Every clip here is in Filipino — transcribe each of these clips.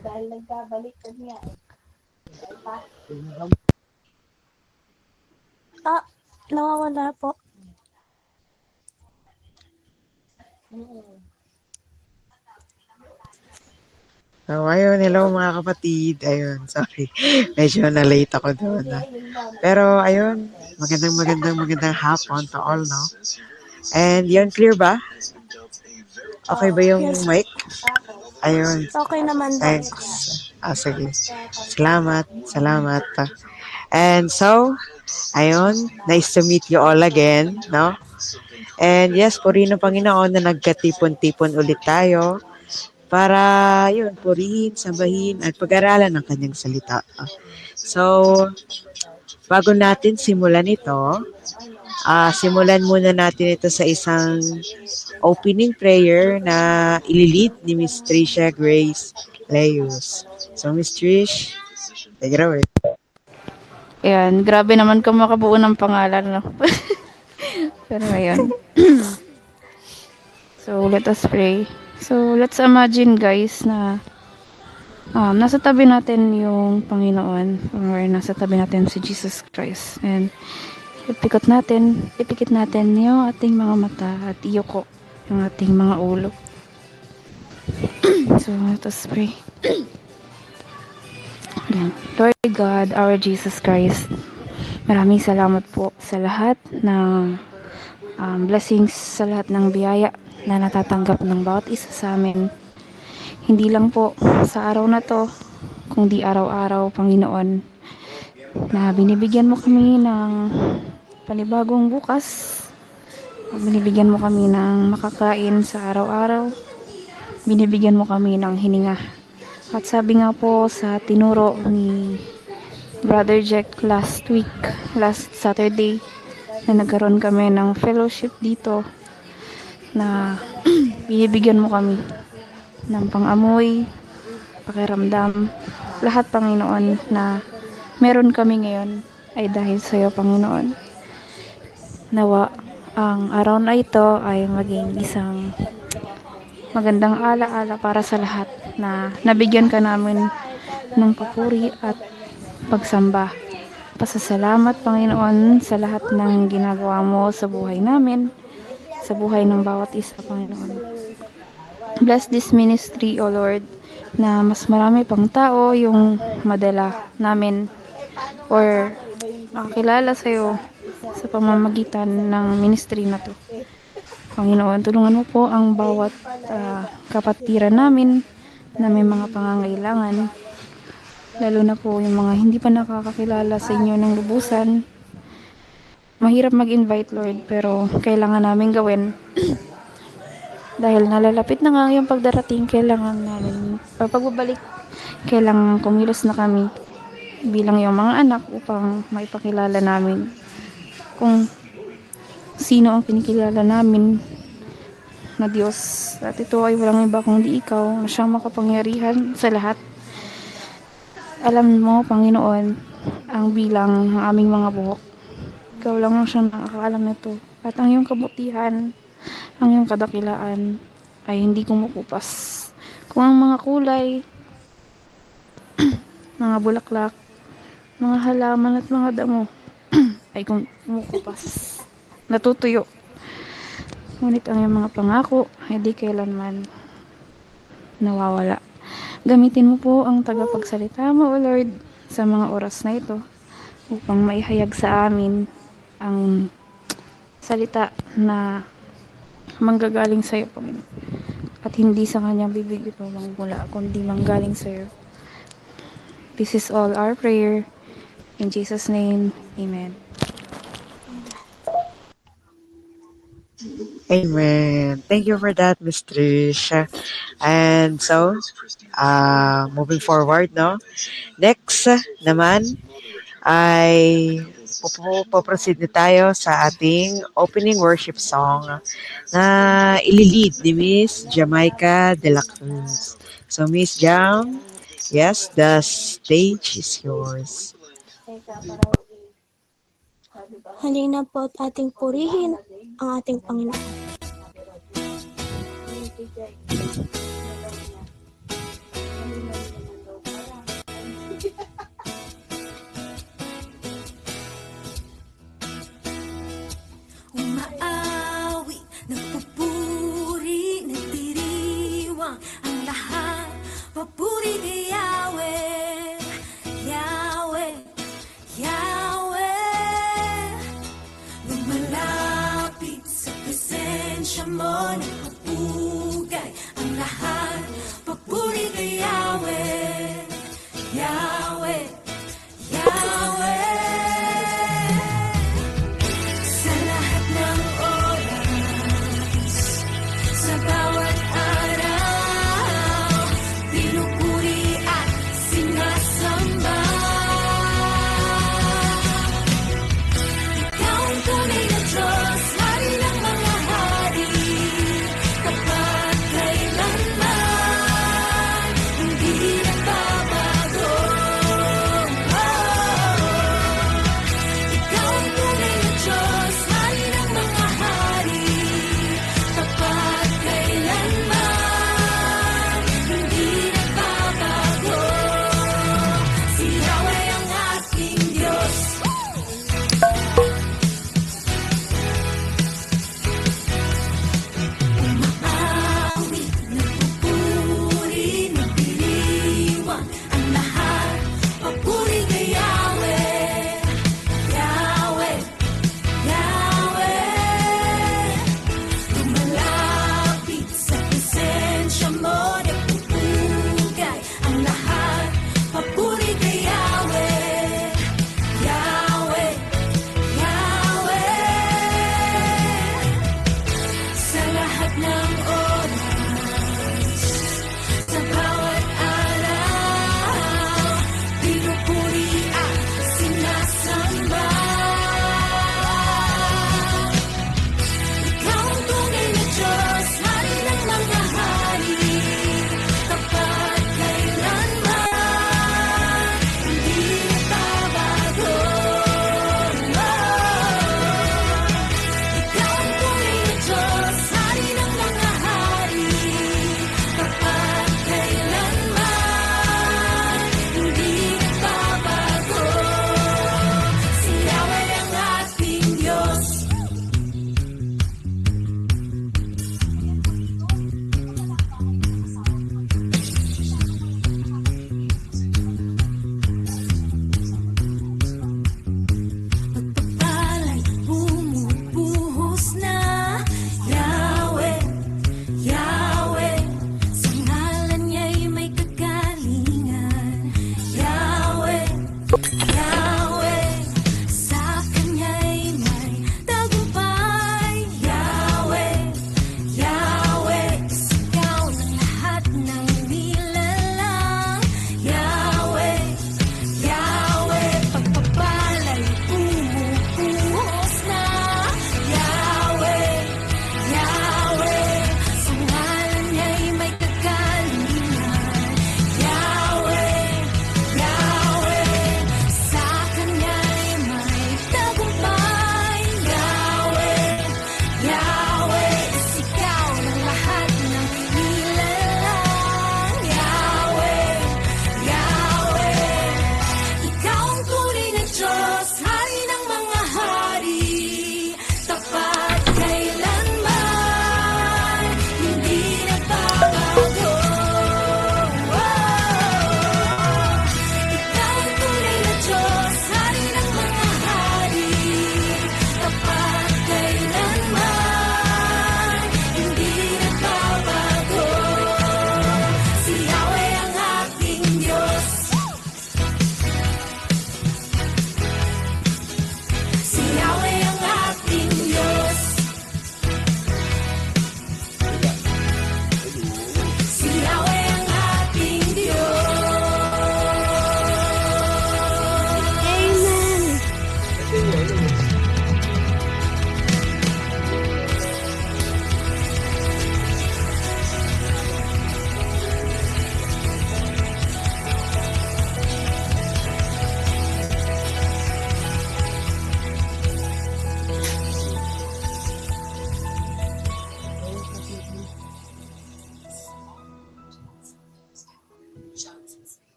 Dahil nagkabaliktad niya eh. Ah, nawawala po. So, ayun, hello mga kapatid. Ayun, sorry. Medyo na-late ako doon. Pero, ayun, magandang hapon to all, no? And yun, clear ba? Okay ba yung Yes, mic? Ayun, okay naman po. thanks. Sige. Salamat. And so, ayun, nice to meet you all again, no? And yes, purihin ng Panginoon na nagkatipon-tipon ulit tayo para, yun, purihin, sambahin, at pag-aralan ng kanyang salita. So, bago natin simulan ito, simulan muna natin ito sa isang opening prayer na ililid ni Miss Tricia Grace Leus. So, Miss Trish, take it away. Ayan, grabe naman ka makabuo ng pangalan, no? Pero ayun. So, let us pray. So, let's imagine, guys, na nasa tabi natin yung Panginoon or nasa tabi natin si Jesus Christ. And ipikit natin yung ating mga mata at iyoko yung ating mga ulo. So, let us pray. Ayan. Lord God, our Jesus Christ, maraming salamat po sa lahat ng blessings, sa lahat ng biyaya na natatanggap ng bawat isa sa amin. Hindi lang po sa araw na to, kundi araw-araw, Panginoon, na binibigyan mo kami ng panibagong bukas, binibigyan mo kami ng makakain sa araw-araw, binibigyan mo kami ng hininga. At sabi nga po sa tinuro ni Brother Jack last Saturday, na nagkaroon kami ng fellowship dito, na binibigyan mo kami ng pang-amoy, pakiramdam, lahat, Panginoon, na meron kami ngayon ay dahil sa iyo, Panginoon. Nawa ang araw na ito ay maging isang magandang alaala para sa lahat, na nabigyan ka namin ng papuri at pagsamba. Pasasalamat, Panginoon, sa lahat ng ginagawa mo sa buhay namin, sa buhay ng bawat isa, Panginoon. Bless this ministry, O Lord, na mas marami pang tao yung madala namin or makakilala sa iyo sa pamamagitan ng ministry na to. Panginoon, tulungan mo po ang bawat kapatiran namin na may mga pangangailangan, lalo na po yung mga hindi pa nakakakilala sa inyo ng lubusan. Mahirap mag-invite, Lord, pero kailangan namin gawin. Dahil nalalapit na nga yung pagdarating, kailangan namin, pagbabalik, kailangan kumilos na kami bilang yung mga anak upang maipakilala namin kung sino ang pinikilala namin na Diyos. At ito ay walang iba kundi ikaw, na siyang makapangyarihan sa lahat. Alam mo, Panginoon, ang bilang ng aming mga buhok. Ikaw lang ang siyang nakakaalam nito. At ang iyong kabutihan, ang iyong kadakilaan ay hindi kumukupas. Kung ang mga kulay, mga bulaklak, mga halaman at mga damo ay kumukupas, natutuyo, ngunit ang iyong mga pangako ay di kailanman nawawala. Gamitin mo po ang tagapagsalita mo, O Lord, sa mga oras na ito upang maihayag sa amin ang salita na manggagaling sa iyo, Panginoon. At hindi sa kanyang bibig ito mangmula, kundi manggaling sa iyo. This is all our prayer. In Jesus' name, Amen. Amen. Thank you for that, Miss Trish. And so, moving forward, no? Next naman ay poproceed na tayo sa ating opening worship song na ililid ni Miss Jamaica De La Cruz. So, Miss Jam, yes, the stage is yours. Halina po at ating purihin ang ating Panginoon.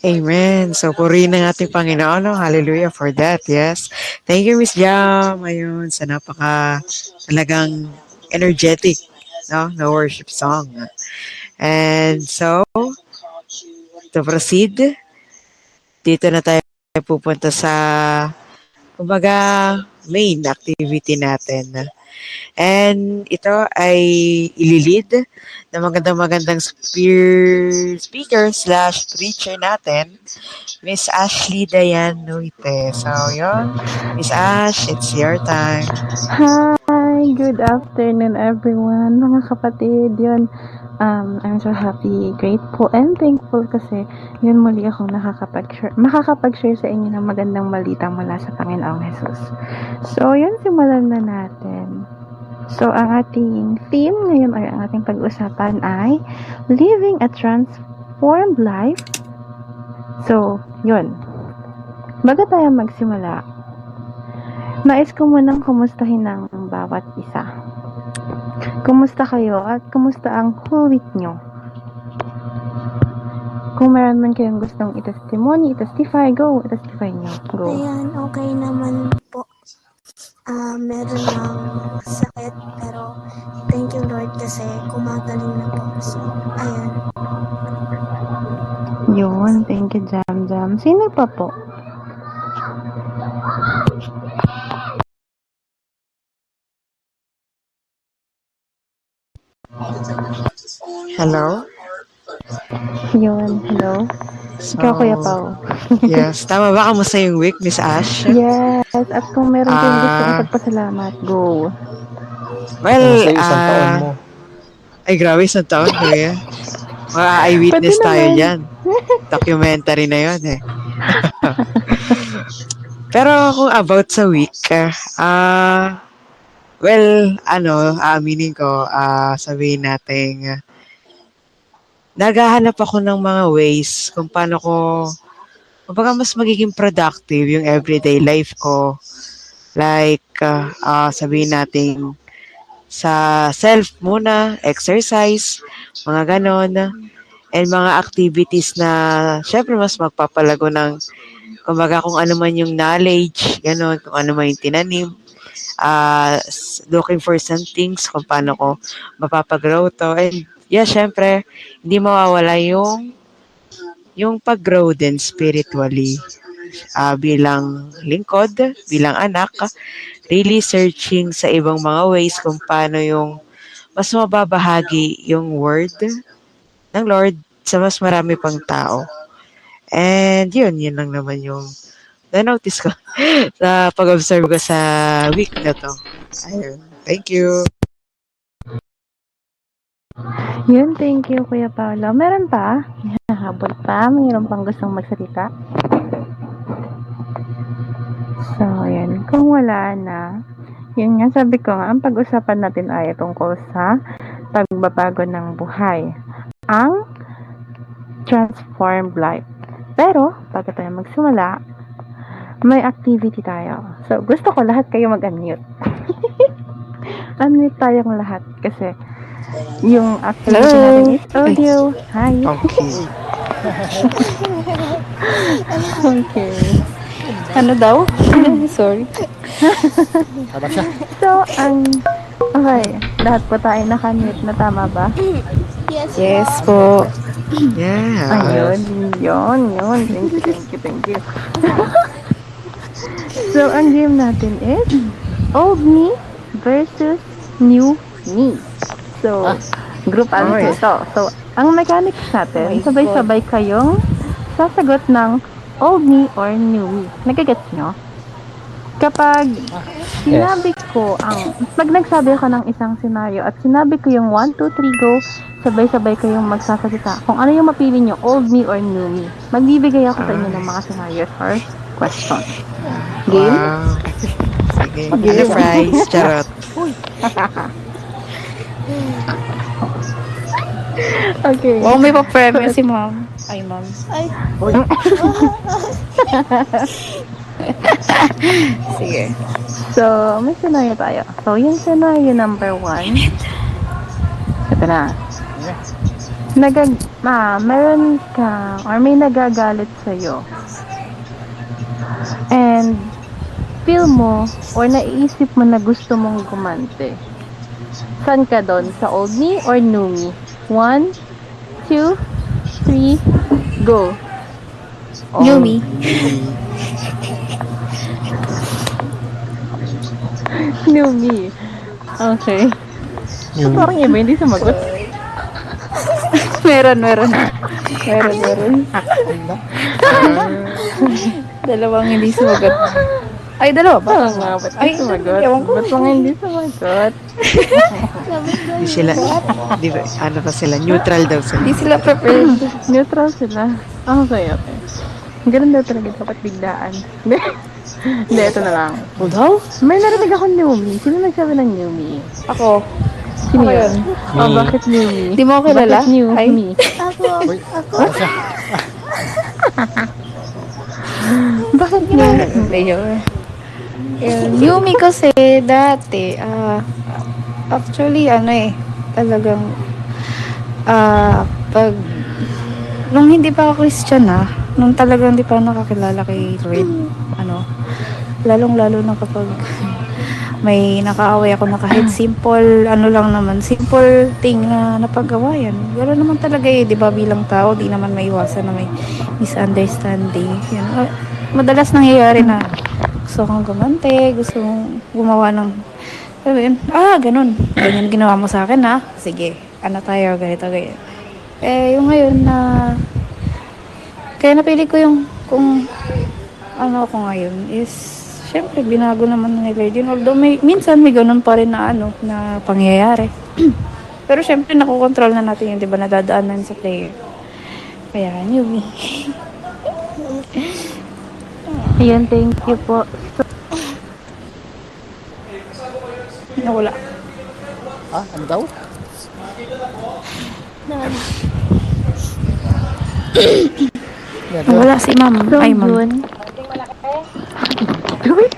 Amen. So, purihin ng ating Panginoon. No? Hallelujah for that. Yes. Thank you, Miss Jam. Ayun, sa napaka talagang energetic no worship song. And so, to proceed, dito na tayo pupunta sa, kumbaga, main activity natin. And ito ay ililid ng magandang speaker slash preacher natin, Miss Ashley Dayan Nuite. So, yun. Miss Ash, it's your time. Hi, good afternoon everyone, mga kapatid. Yun, I'm so happy, grateful, and thankful kasi yun muli akong makakapag-share sa inyo ng magandang balita mula sa Panginoong Jesus. So, yun, simulan na natin. So, ang ating theme ngayon or ang ating pag-usapan ay Living a Transformed Life. So, yun. Bago tayo magsimula, nais ko munang kumustahin ng bawat isa. Kumusta kayo at kumusta ang whole week nyo? Kung meron man kayong gustong i-testimony, i-testify, go, i-testify nyo. Go. Ayan, okay naman po. Meron ng sakit, pero thank you Lord kasi kumagaling na po. So, ayan. Yun, thank you, Jam Jam. Sino pa po? Hello? Yun, hello? So, Ikaw, Kuya Pao. yes. Tama ba? Kamusta yung week, Miss Ash? Yes, at kung meron kayong gustong ipagpasalamat, go. Well, Kamusta yung isang taon mo? ay grabe, isang taon, kuya. Mga eyewitness Pwede tayo naman. dyan. Documentary na yun eh. Pero kung about sa week, well, aaminin ko, sabihin natin, naghahanap ako ng mga ways kung paano ko, kumbaga mas magiging productive yung everyday life ko. Like, sabihin natin, sa self muna, exercise, mga ganon, and mga activities na syempre mas magpapalago ng, kumbaga kung ano man yung knowledge, ganon, kung ano man yung tinanim, looking for some things kung paano ko mapapagrow to. And yeah, syempre, hindi mawawala yung pag-grow din spiritually. Bilang lingkod, bilang anak, really searching sa ibang mga ways kung paano yung mas mababahagi yung word ng Lord sa mas marami pang tao. And yun lang naman yung na-notice ko sa pag-observe ko sa week na to. Ayun. Thank you. Yun, thank you, Kuya Paolo. Meron pa? Habol pa? Mayroon pang gustong magsalita? So, yan. Kung wala na, yun nga, sabi ko nga, ang pag-usapan natin ay tungkol sa pagbabago ng buhay. Ang transformed life. Pero, bago tayo magsimula, may activity tayo. So, gusto ko lahat kayo mag-unmute. Unmute tayong lahat kasi yung activity natin is audio. Hi. Okay. Okay. Ano daw? Sorry. Tama siya. So, okay, lahat po tayo nakamute na, tama ba? Yes po. Yeah. Ayun, yun. Thank you. So, ang game natin is old me versus new me. So, group answer to. So, ang mechanics natin, sabay-sabay kayong sasagot ng old me or new me. Nagagets nyo? Kapag sinabi ko pag nagsabi ako ng isang scenario at sinabi ko yung 1, 2, 3, go, sabay-sabay kayong magsasalita. Kung ano yung mapili nyo, old me or new me. Magbibigay ako sa inyo ng mga scenarios or questions. Game? Wow. Sige. Ano fries? Charot. Okay. Wow, may pa-premyo si ma'am. Ay, ma'am. Ay, Sige. So, may scenario tayo. So, yung scenario number 1. Ito na. Meron ka or may nagagalit sa'yo and feel mo or naiisip mo na gusto mong gumante. Saan ka doon? Sa old me or new me? 1, 2, 3, go. New me. New me. Okay. Yung Parang iba hindi sumagot. Meron. Dalawang hindi sumagot. Ay, dalawa ba? Parang nga, ba't Ay, hindi sumagot? ewan ko. Ba't mga hindi sumagot? Di sila, di ba, ano pa sila, neutral daw sila. Hindi sila prepared. Neutral sila. Okay. Ganun daw talaga dapat biglaan. Hindi, ito na lang. Daw? May narinig ako new me. Sino nagsabi ng new me? Ako. Sino Ako yun? yun. Oh, bakit new me? Di mo ako kilala? Bakit new Ay. me? Uy, ano siya? Bakit new me? Player. New me kasi dati, actually, talagang, pag, nung hindi pa ako Christian nung talagang hindi pa ako nakakilala kay Lord, lalong-lalo na kapag may nakaaway ako na kahit simple, simple thing na napagawa yan. Gano'n naman talaga di ba bilang tao, di naman maiwasan na may misunderstanding. Yan. Madalas nangyayari na gusto kong gumante, gusto kong gumawa ng, ganun. Ganyan ginawa mo sa akin sige, tayo, ganito, ganyan. Yung ngayon na, kaya napili ko yung, kung ano ako ngayon is, syempre, binago naman na ni Lord yun. Although, minsan may ganun pa rin na na pangyayari. Pero syempre, nakokontrol na natin yun, di ba, nadadaanan sa player. Kaya, newbie. Ayan, thank you po. Nawala. Ano daw? Nawala si ma'am. So, Ay, ma'am. yun. Wait.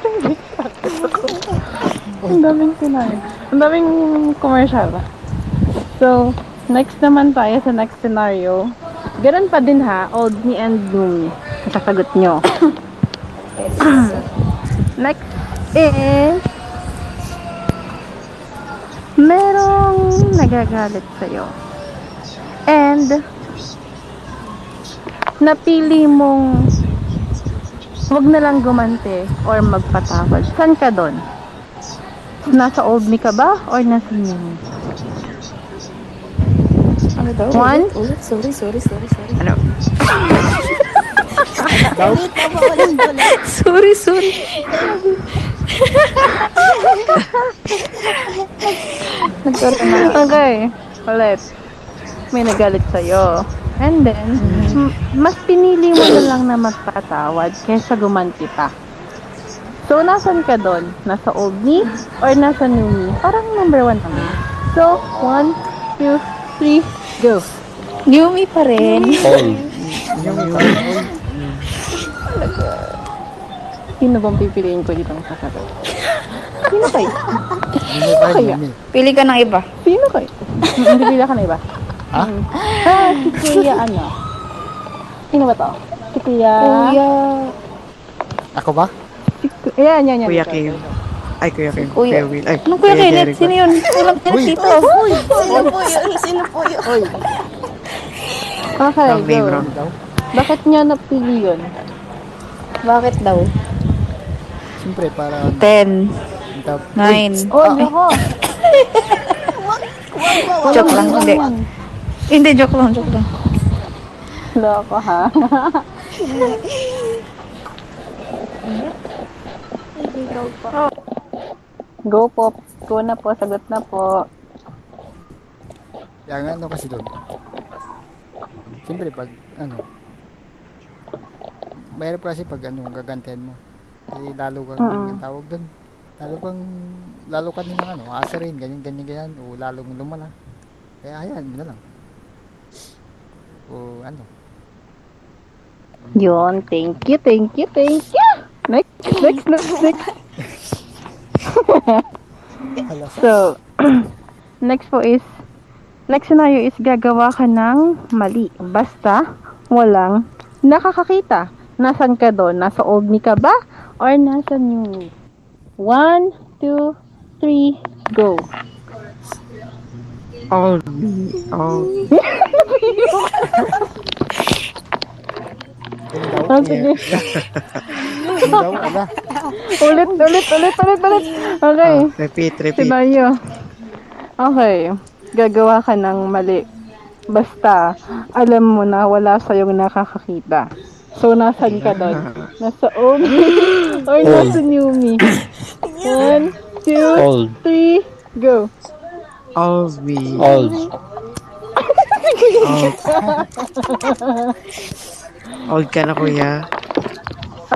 Ang daming sinabi. Ang daming commercial. So, next naman tayo sa next scenario. Ganun pa din old me and new me. Kasasagot nyo. Next is, merong nagagalit sa'yo. And, napili mong wag na lang gumante or magpatawad. Saan ka doon? Nasa old me ka ba or nasa new me? Ano daw? One? Ulit. Sorry. Ano? Sorry. Nagkaroon na. Okay. Ulit. May nagalit sa'yo. And then, mas pinili mo na lang na magpatawad kaysa gumanti pa. So, nasan ka doon? Nasa old me or nasa new me? Parang number 1 naman. So, 1, 2, 3, go. New me pa rin. Sino bang pipiliin ko dito ang sasagot? Sino kayo? Hindi pa rin yun eh. Pili ka ng iba. Sino kayo? Hindi pila ka na iba? Ha? Si Kuya ano? Sino ba to? Si Kuya... Kuya. Ako ba? Yan. Kuya Kim. Ay, Kuya Kim. Kuya. Kuya Will. Ay, Anong Kuya Kenneth? Jericho. Sino yun? Walang Kenneth dito. Sino po yun? Okay, Wrong name, go. wrong. Daw? Bakit niya napili yun? Bakit daw? Siyempre, para... 10, 9. Oh, ako. Joke lang, hindi. Hindi, joke lang. Loko ha. Go po. Go na po. Sagot na po. Kaya nga, ano kasi doon? Siyempre, pag, mayroon kasi pag, gagantihan mo. Lalo kang tawag doon. Lalo ka din ng, asarin, ganyan, o lalong lumala. Kaya, ayan, yun na lang. O, Yun. Thank you. Next. Hala, So, next po is, Next scenario is gagawa ka ng mali. Basta, walang nakakakita. Nasaan ka doon? Nasa old me ka ba? Or nasa new me? 1, 2, 3, go. All me. All me. Yun daw. Oh, sige. Yun daw, ala. Ulit. Okay. Repeat. Scenario. Okay. Gagawa ka ng mali. Basta, alam mo na wala sa'yong nakakakita. So, nasan ka doon? Nasa old me or nasa new me? 1, 2, Old. 3, go. All me. Old. Old ka na, kuya.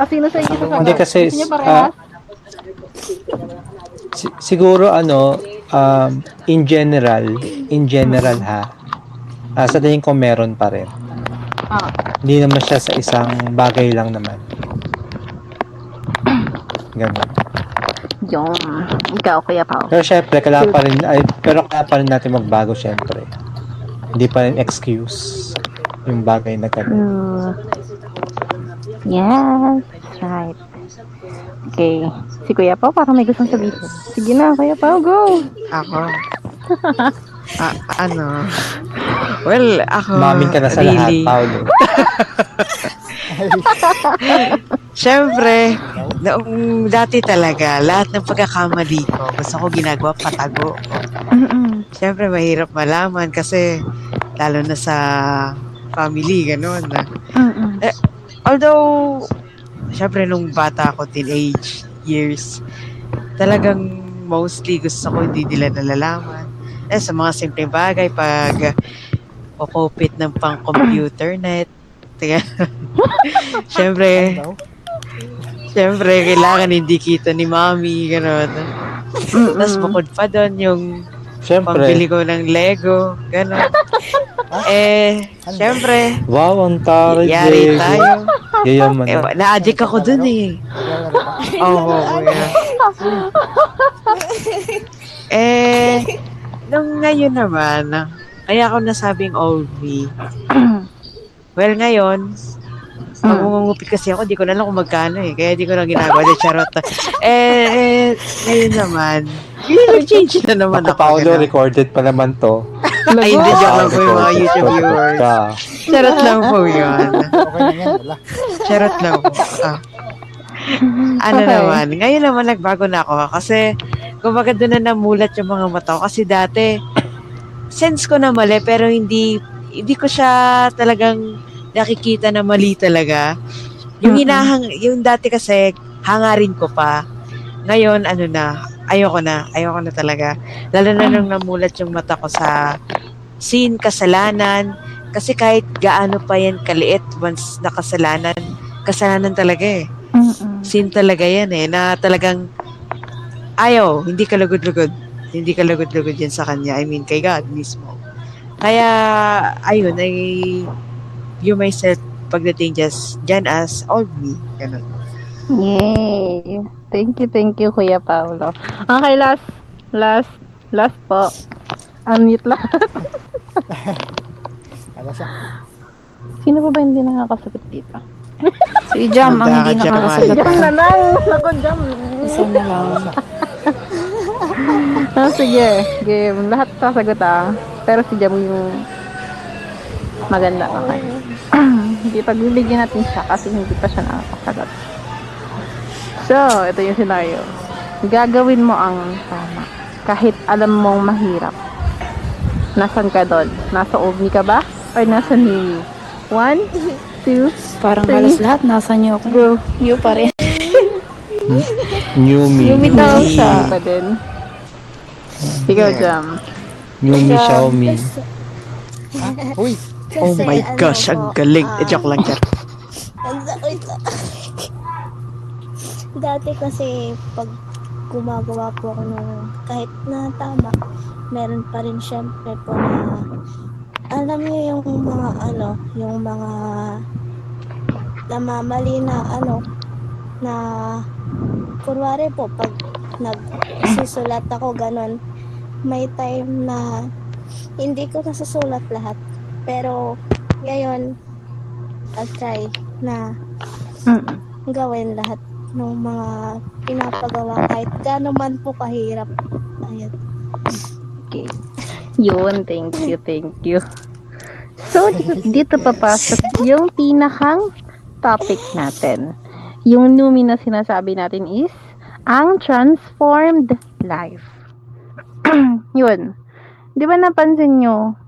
Sino sa inyo sasagot? Hindi kasi, Gusto niyo parehas? siguro in general ha, sa tingin ko meron pa rin. Hindi naman siya sa isang bagay lang naman. Ganun. Yung, ikaw, Kuya Pao. Pero syempre, kailangan pa rin natin magbago syempre. Hindi pa rin excuse yung bagay na ganun. Yes, right. Okay. Si Kuya Pao, parang may gustong sabihin. Sige na, Kuya Pao, go! Ako? Well, ako, Mamin ka na sa really, lahat, Paolo. Siyempre, noong dati talaga, lahat ng pagkakamali ko, gusto ko ginagawa patago. Siyempre, mahirap malaman kasi lalo na sa family, gano'n. Although, siyempre, nung bata ako, teenage years, talagang mostly gusto ko hindi nila nalalaman. Sa mga simpleng bagay, pag kukupit ng pang-computer net, Siyempre, kailangan hindi kita ni mami, gano'n. Tapos bukod pa doon yung pambili ko ng Lego, gano'n. Siyempre, Wow, ang taray, yari Diego. tayo. Yayaman na. Na-addict ako dun eh. Oo, kuya. Nung ngayon naman, kaya ako nasabing old me. Well, ngayon, mangungupit kasi ako, di ko na lang kung magkano eh. Kaya di ko na ginagawa. De charot. Ngayon naman, change na naman Ako, ako. Paolo, Ganun. recorded pa naman to. Ay, hindi joke lang po yung mga Recorded, YouTube recorded viewers. ka. Charot lang po yun. Okay na yan, wala. Charot lang po. Ano naman, ngayon naman nagbago na ako kasi kumbaga doon na namulat yung mga mata ko. Kasi dati, sense ko na mali pero hindi ko siya talagang nakikita na mali talaga. Yung yung dati kasi hangarin ko pa. Ngayon ayoko na talaga. Lalo na nung namulat yung mata ko sa sin kasalanan kasi kahit gaano pa yan kaliit once nakasalanan, kasalanan talaga eh. Sin talaga yan eh na talagang hindi ka lugod-lugod yan sa kanya. I mean kay God mismo. Kaya, ayun, view myself pagdating dyan as old me. Ganun. Yay! Thank you, Kuya Paolo. Okay, last po. Unmute lahat. Ala siya. Sino pa ba hindi nakakasagot dito? Si Jam ang hindi Jam, nakakasagot. Jam na lang! Ako, Jam! Isa na lang. Sige, game. Lahat sasagot Pero si Jam yung maganda. Okay. Hindi, pagbibigyan natin siya kasi hindi pa siya nakakasagot. So, ito yung scenario. Gagawin mo ang tama. Kahit alam mong mahirap. Nasaan ka doon? Nasa old me ka ba? Or nasa new me? 1, 2, Parang halos lahat nasa niyo ako. go. You pa rin. New me. New me daw siya. Pa din. Ikaw, Jam. New me, Xiaomi. Uy, Oh Kasi my gosh, ang galing. Joke lang dyan. Wait lang. Dati kasi pag gumagawa po ako ng kahit na tama, meron pa rin syempre po na alam niyo yung mga namamali na na kunwari po pag nagsusulat ako ganon, may time na Hindi ko nasusulat lahat. Pero ngayon, I'll try na gawin lahat ng mga pinapagawa kahit gaano man po kahirap. Ayun. Okay. Yun, thank you. So, dito papasok yung pinakang topic natin. Yung numi na sinasabi natin is ang transformed life. Yun. Di ba napansin nyo,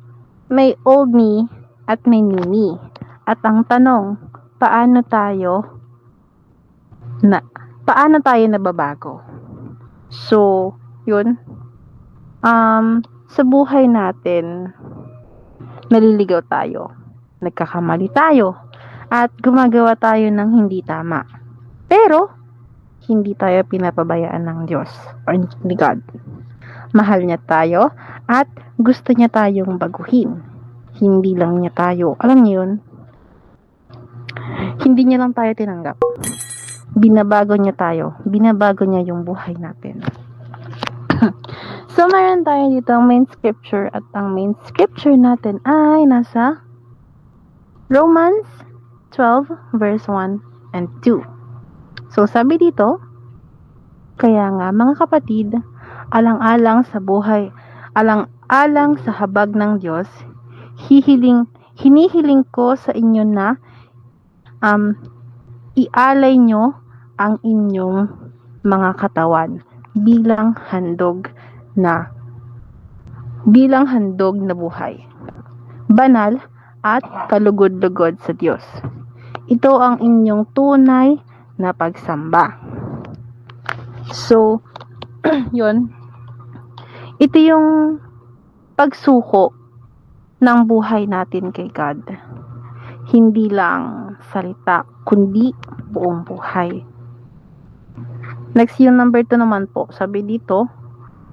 may old me at may new me. At ang tanong, paano tayo nababago? So, yun. Sa buhay natin, naliligaw tayo, nagkakamali tayo, at gumagawa tayo ng hindi tama. Pero, hindi tayo pinapabayaan ng Diyos or ni God. Mahal niya tayo at gusto niya tayong baguhin. Hindi lang niya tayo, alam niyo yun, hindi niya lang tayo tinanggap. Binabago niya tayo. Binabago niya yung buhay natin. So, mayroon tayo dito ang main scripture at ang main scripture natin ay nasa Romans 12 verse 1 and 2. So, sabi dito, kaya nga mga kapatid, alang-alang sa buhay, alang-alang sa habag ng Diyos, hinihiling ko sa inyo na ialay nyo ang inyong mga katawan bilang handog na buhay, banal at kalugod-lugod sa Diyos. Ito ang inyong tunay na pagsamba. So, yun. Ito yung pagsuko ng buhay natin kay God. Hindi lang salita, kundi buong buhay. Next, yung number 2 naman po. Sabi dito,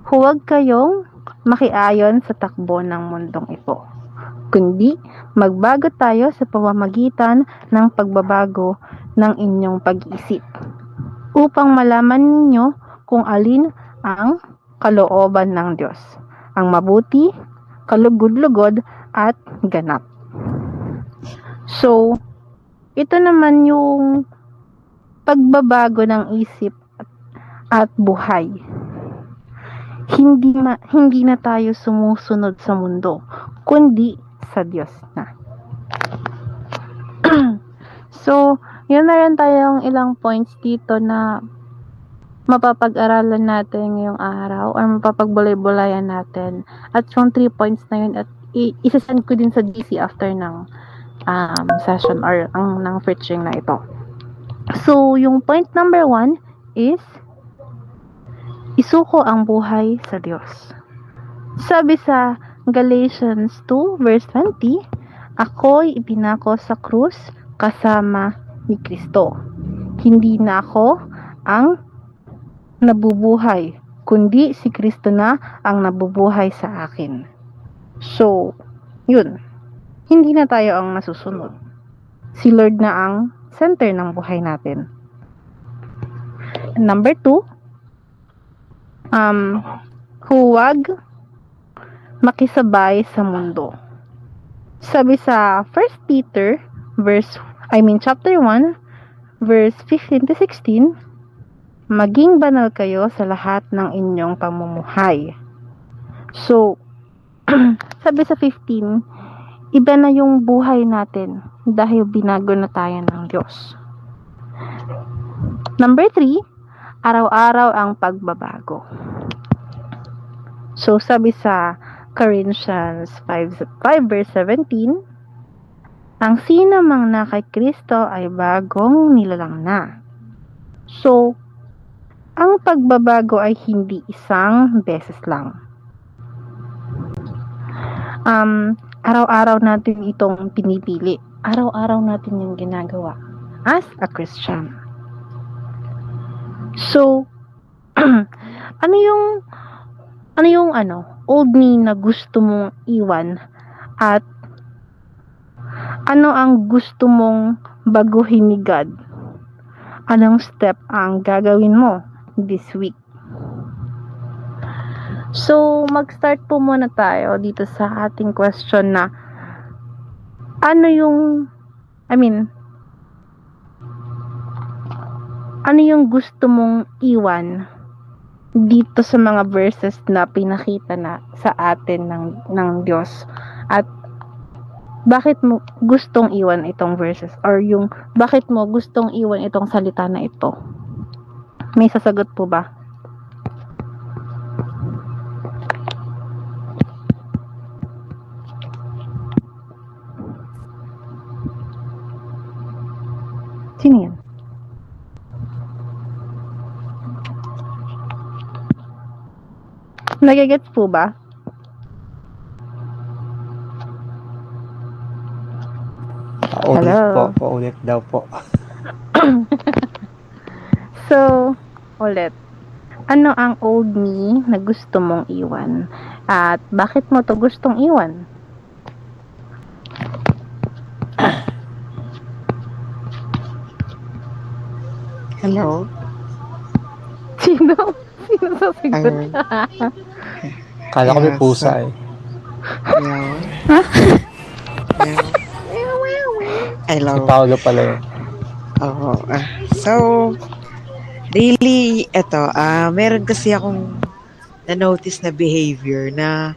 huwag kayong makiayon sa takbo ng mundong ito, kundi magbago tayo sa pamamagitan ng pagbabago ng inyong pag-iisip upang malaman ninyo kung alin ang kalooban ng Diyos, ang mabuti, kalugod-lugod at ganap. So, ito naman yung pagbabago ng isip at buhay. Hindi na tayo sumusunod sa mundo, kundi sa Diyos na. So, yun na rin tayong ilang points dito na mapapag-aralan natin ngayong araw or mapapagbulay-bulayan natin. At yung 3 points na yun, at isasend ko din sa GC after ng session or ng preaching na ito. So, yung point number 1 is isuko ang buhay sa Diyos. Sabi sa Galatians 2 verse 20, ako'y ipinako sa krus kasama ni Kristo. Hindi na ako ang nabubuhay, kundi si Kristo na ang nabubuhay sa akin. So, yun. Hindi na tayo ang nasusunod. Si Lord na ang center ng buhay natin. Number 2, huwag makisabay sa mundo. Sabi sa 1 Peter chapter 1 verse 15 to 16, maging banal kayo sa lahat ng inyong pamumuhay. So, sabi sa 15, iba na yung buhay natin dahil binago na tayo ng Diyos. Number 3, araw-araw ang pagbabago. So, sabi sa Corinthians 5 verse 17, ang sino mang na kay Kristo ay bagong nilalang na. So, ang pagbabago ay hindi isang beses lang. Araw-araw natin itong pinipili. Araw-araw natin yung ginagawa as a Christian. So, ano yung old me na gusto mong iwan at ano ang gusto mong baguhin ni God? Anong step ang gagawin mo this week? So, mag-start po muna tayo dito sa ating question na ano yung, I mean, ano yung gusto mong iwan dito sa mga verses na pinakita na sa atin ng Diyos? At bakit mo gustong iwan itong verses? Or yung bakit mo gustong iwan itong salita na ito? May sasagot po ba? Sino yan? Nagigets po ba? Paulit Hello. po, paulit daw po. So, ulit. Ano ang old me na gusto mong iwan? At bakit mo to gustong iwan? Hello? Sino? Sino sasagot? Kala ko may Yes. pusa eh. Meow. Meow. Si Hello. Paolo pala yun. Oo. So, really, meron kasi akong na-notice na behavior na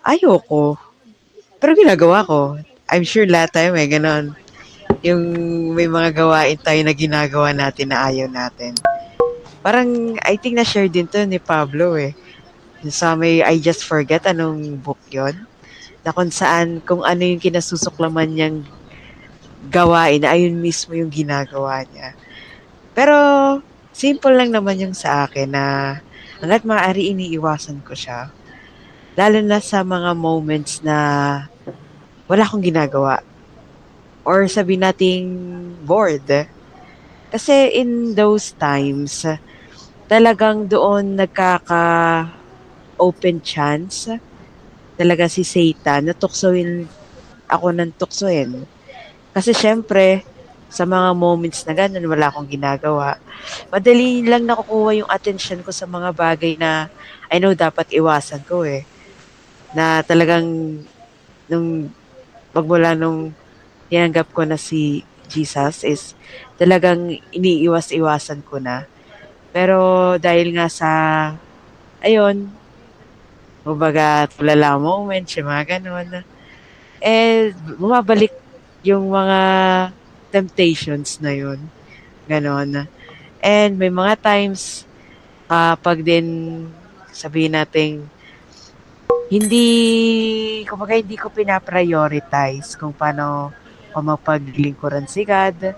ayoko. Pero ginagawa ko. I'm sure lahat tayo may ganon. Yung may mga gawain tayo na ginagawa natin na ayaw natin. Parang, I think na-share din to ni Pablo eh. Sa may I Just Forget, anong book yon, na kung saan, kung ano yung kinasusuklaman niyang gawain, ayun mismo yung ginagawa niya. Pero, simple lang naman yung sa akin na hanggat maaari iniiwasan ko siya. Lalo na sa mga moments na wala akong ginagawa. Or sabi nating bored. Kasi in those times, talagang doon nagkaka-open chance talaga si Satan na tuksoin ako ng tuksoin. Kasi syempre, sa mga moments na ganun, wala akong ginagawa. Madali lang nakukuha yung attention ko sa mga bagay na I know dapat iwasan ko eh. Na talagang magmula nung tinanggap ko na si Jesus is talagang iniiwas-iwasan ko na. Pero dahil nga sa, ayun, kumbaga tulala moments, yung mga ganun, bumabalik yung mga temptations na yun. Ganon. And may mga times, pag din sabihin natin, kumbaga hindi ko pinaprioritize kung paano o mapaglingkuran si God.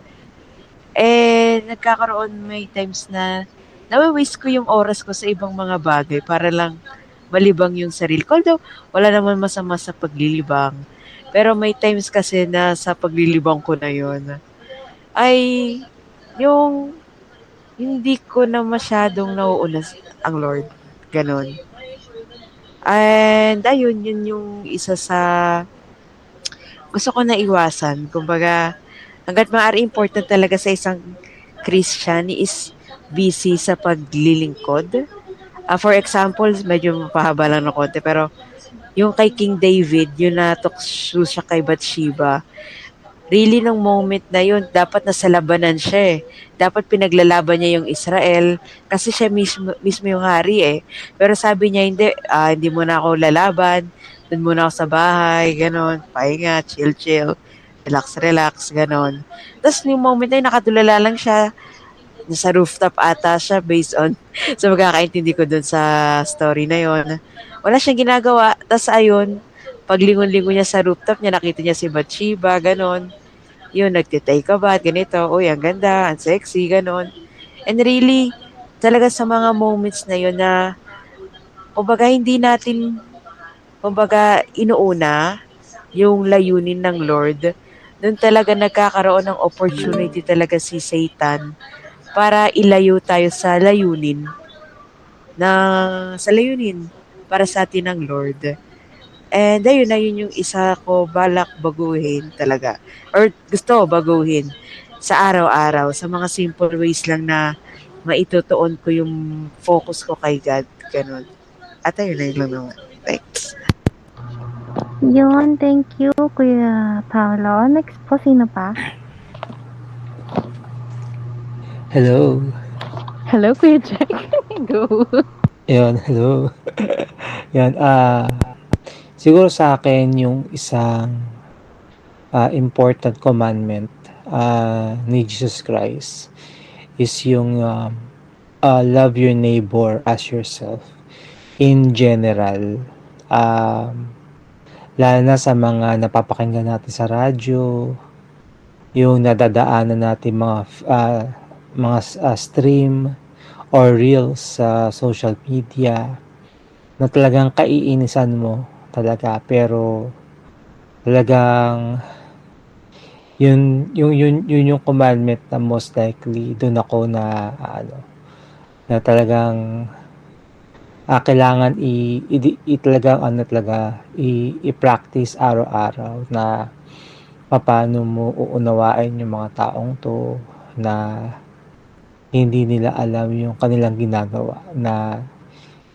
Nagkakaroon may times na nawi-waste ko yung oras ko sa ibang mga bagay para lang malibang yung sarili ko. Although, wala naman masama sa paglilibang. Pero may times kasi na sa paglilibang ko na yun, ay yung hindi ko na masyadong nauuna ang Lord. Ganon. And ayun, yun yung isa sa gusto ko na iwasan. Kumbaga, hanggat maaari important talaga sa isang Christian is busy sa paglilingkod. For example, medyo mapahaba lang ng konti, pero yung kay King David, yun na tukso siya kay Bathsheba, really nung moment na yun, dapat nasa labanan siya eh. Dapat pinaglalaban niya yung Israel kasi siya mismo yung hari eh. Pero sabi niya, hindi mo na ako lalaban, dun muna ako sa bahay, ganon, pahinga, chill, relax, ganon. Tapos yung moment na yun, nakatulala lang siya, nasa rooftop ata siya based on sa magkakaintindi ko dun sa story na yon. Wala siyang ginagawa, tapos ayun, paglingon-lingon niya sa rooftop niya, nakita niya si Bathsheba, ganon. Yun, nagtitake ka ba, ganito, uy, ang ganda, ang sexy, ganon. And really, talaga sa mga moments na yun na, kumbaga hindi natin, kumbaga inuuna yung layunin ng Lord, doon talaga nagkakaroon ng opportunity talaga si Satan para ilayo tayo sa layunin para sa atin ng Lord. And ayun na yun yung isa ko balak baguhin talaga. Or gusto baguhin sa araw-araw. Sa mga simple ways lang na maitutuon ko yung focus ko kay God. Ganun. At ayun lang naman. Thanks. Yun, thank you, Kuya Paolo. Next po, sino pa? Hello. Hello, Kuya Jack. Go. Ayun, hello. Yan, siguro sa akin yung isang important commandment ni Jesus Christ is yung love your neighbor as yourself. In general, lalo na sa mga napapakinggan natin sa radyo, yung nadadaanan natin mga stream or reels sa social media na talagang kaiinisan mo talaga, pero talagang yun yung commandment na most likely doon ako na na talagang kailangan talagang i-practice araw-araw na paano mo uunawain yung mga taong to na hindi nila alam yung kanilang ginagawa, na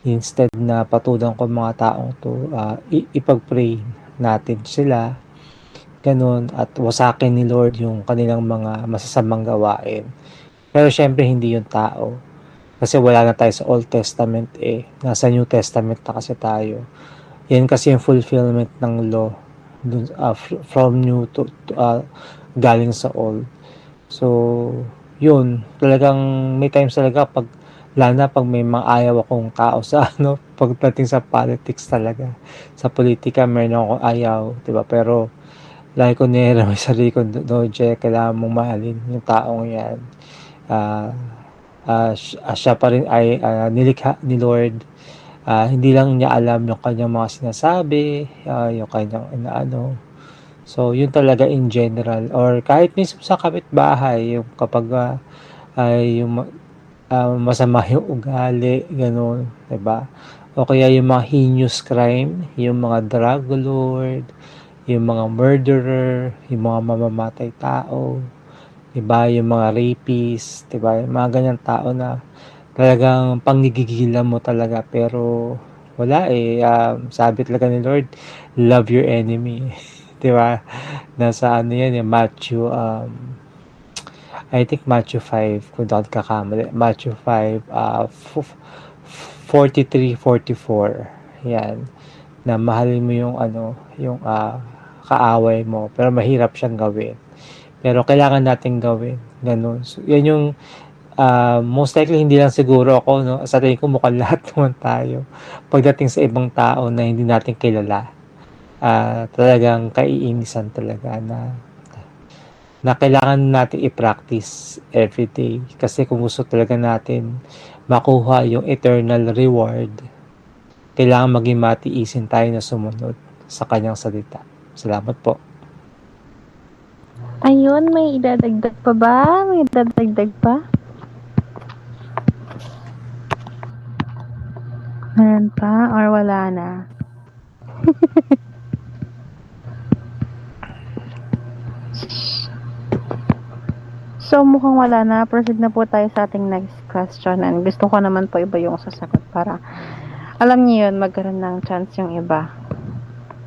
instead na patulan ko mga taong to, ipag-pray natin sila, ganun, at wasakin ni Lord yung kanilang mga masasamang gawain. Pero syempre hindi yung tao, kasi wala na tayo sa Old Testament, nasa New Testament na kasi tayo. Yan kasi yung fulfillment ng law dun, from new to galing sa old. So yun, talagang may times talaga pag lalo na pag may mga ayaw akong tao sa pagdating sa politics talaga, sa politika meron akong ayaw, diba? Pero lagi ko may sarili ko, Doje, kailangan mong mahalin yung taong yan. Siya pa rin ay nilikha ni Lord. Hindi lang niya alam yung kanyang mga sinasabi, yung kanyang inaano. So, yun talaga in general. Or kahit mismo sa kapitbahay, yung kapag yung masama yung ugali, gano'n, diba? O kaya yung mga heinous crime, yung mga drug lord, yung mga murderer, yung mga mamamatay tao, diba? Yung mga rapist, diba? Yung mga ganyan tao na talagang panggigigilan mo talaga, pero wala sabi talaga ni Lord, love your enemy. Diba? Nasa yan, yung Matthew, I think Matthew 5, kung dapat kakamali. Matthew 5, 43-44. Yan. Na mahalin mo yung yung kaaway mo. Pero mahirap siyang gawin. Pero kailangan natin gawin. Ganun. So, yan yung most likely hindi lang siguro ako, no? Sa tingin ko mukhang lahat naman tayo. Pagdating sa ibang tao na hindi natin kilala, talagang kaiinisan talaga na kailangan natin i-practice every day. Kasi kung gusto talaga natin makuha yung eternal reward, kailangan maging matiisin tayo na sumunod sa kanyang salita. Salamat po. Ayun, may idadagdag pa ba? May idadagdag pa? Meron pa or wala na? So, mukhang wala na. Proceed na po tayo sa ating next question. And gusto ko naman po iba yung sasagot para alam niyo yun, magkaroon ng chance yung iba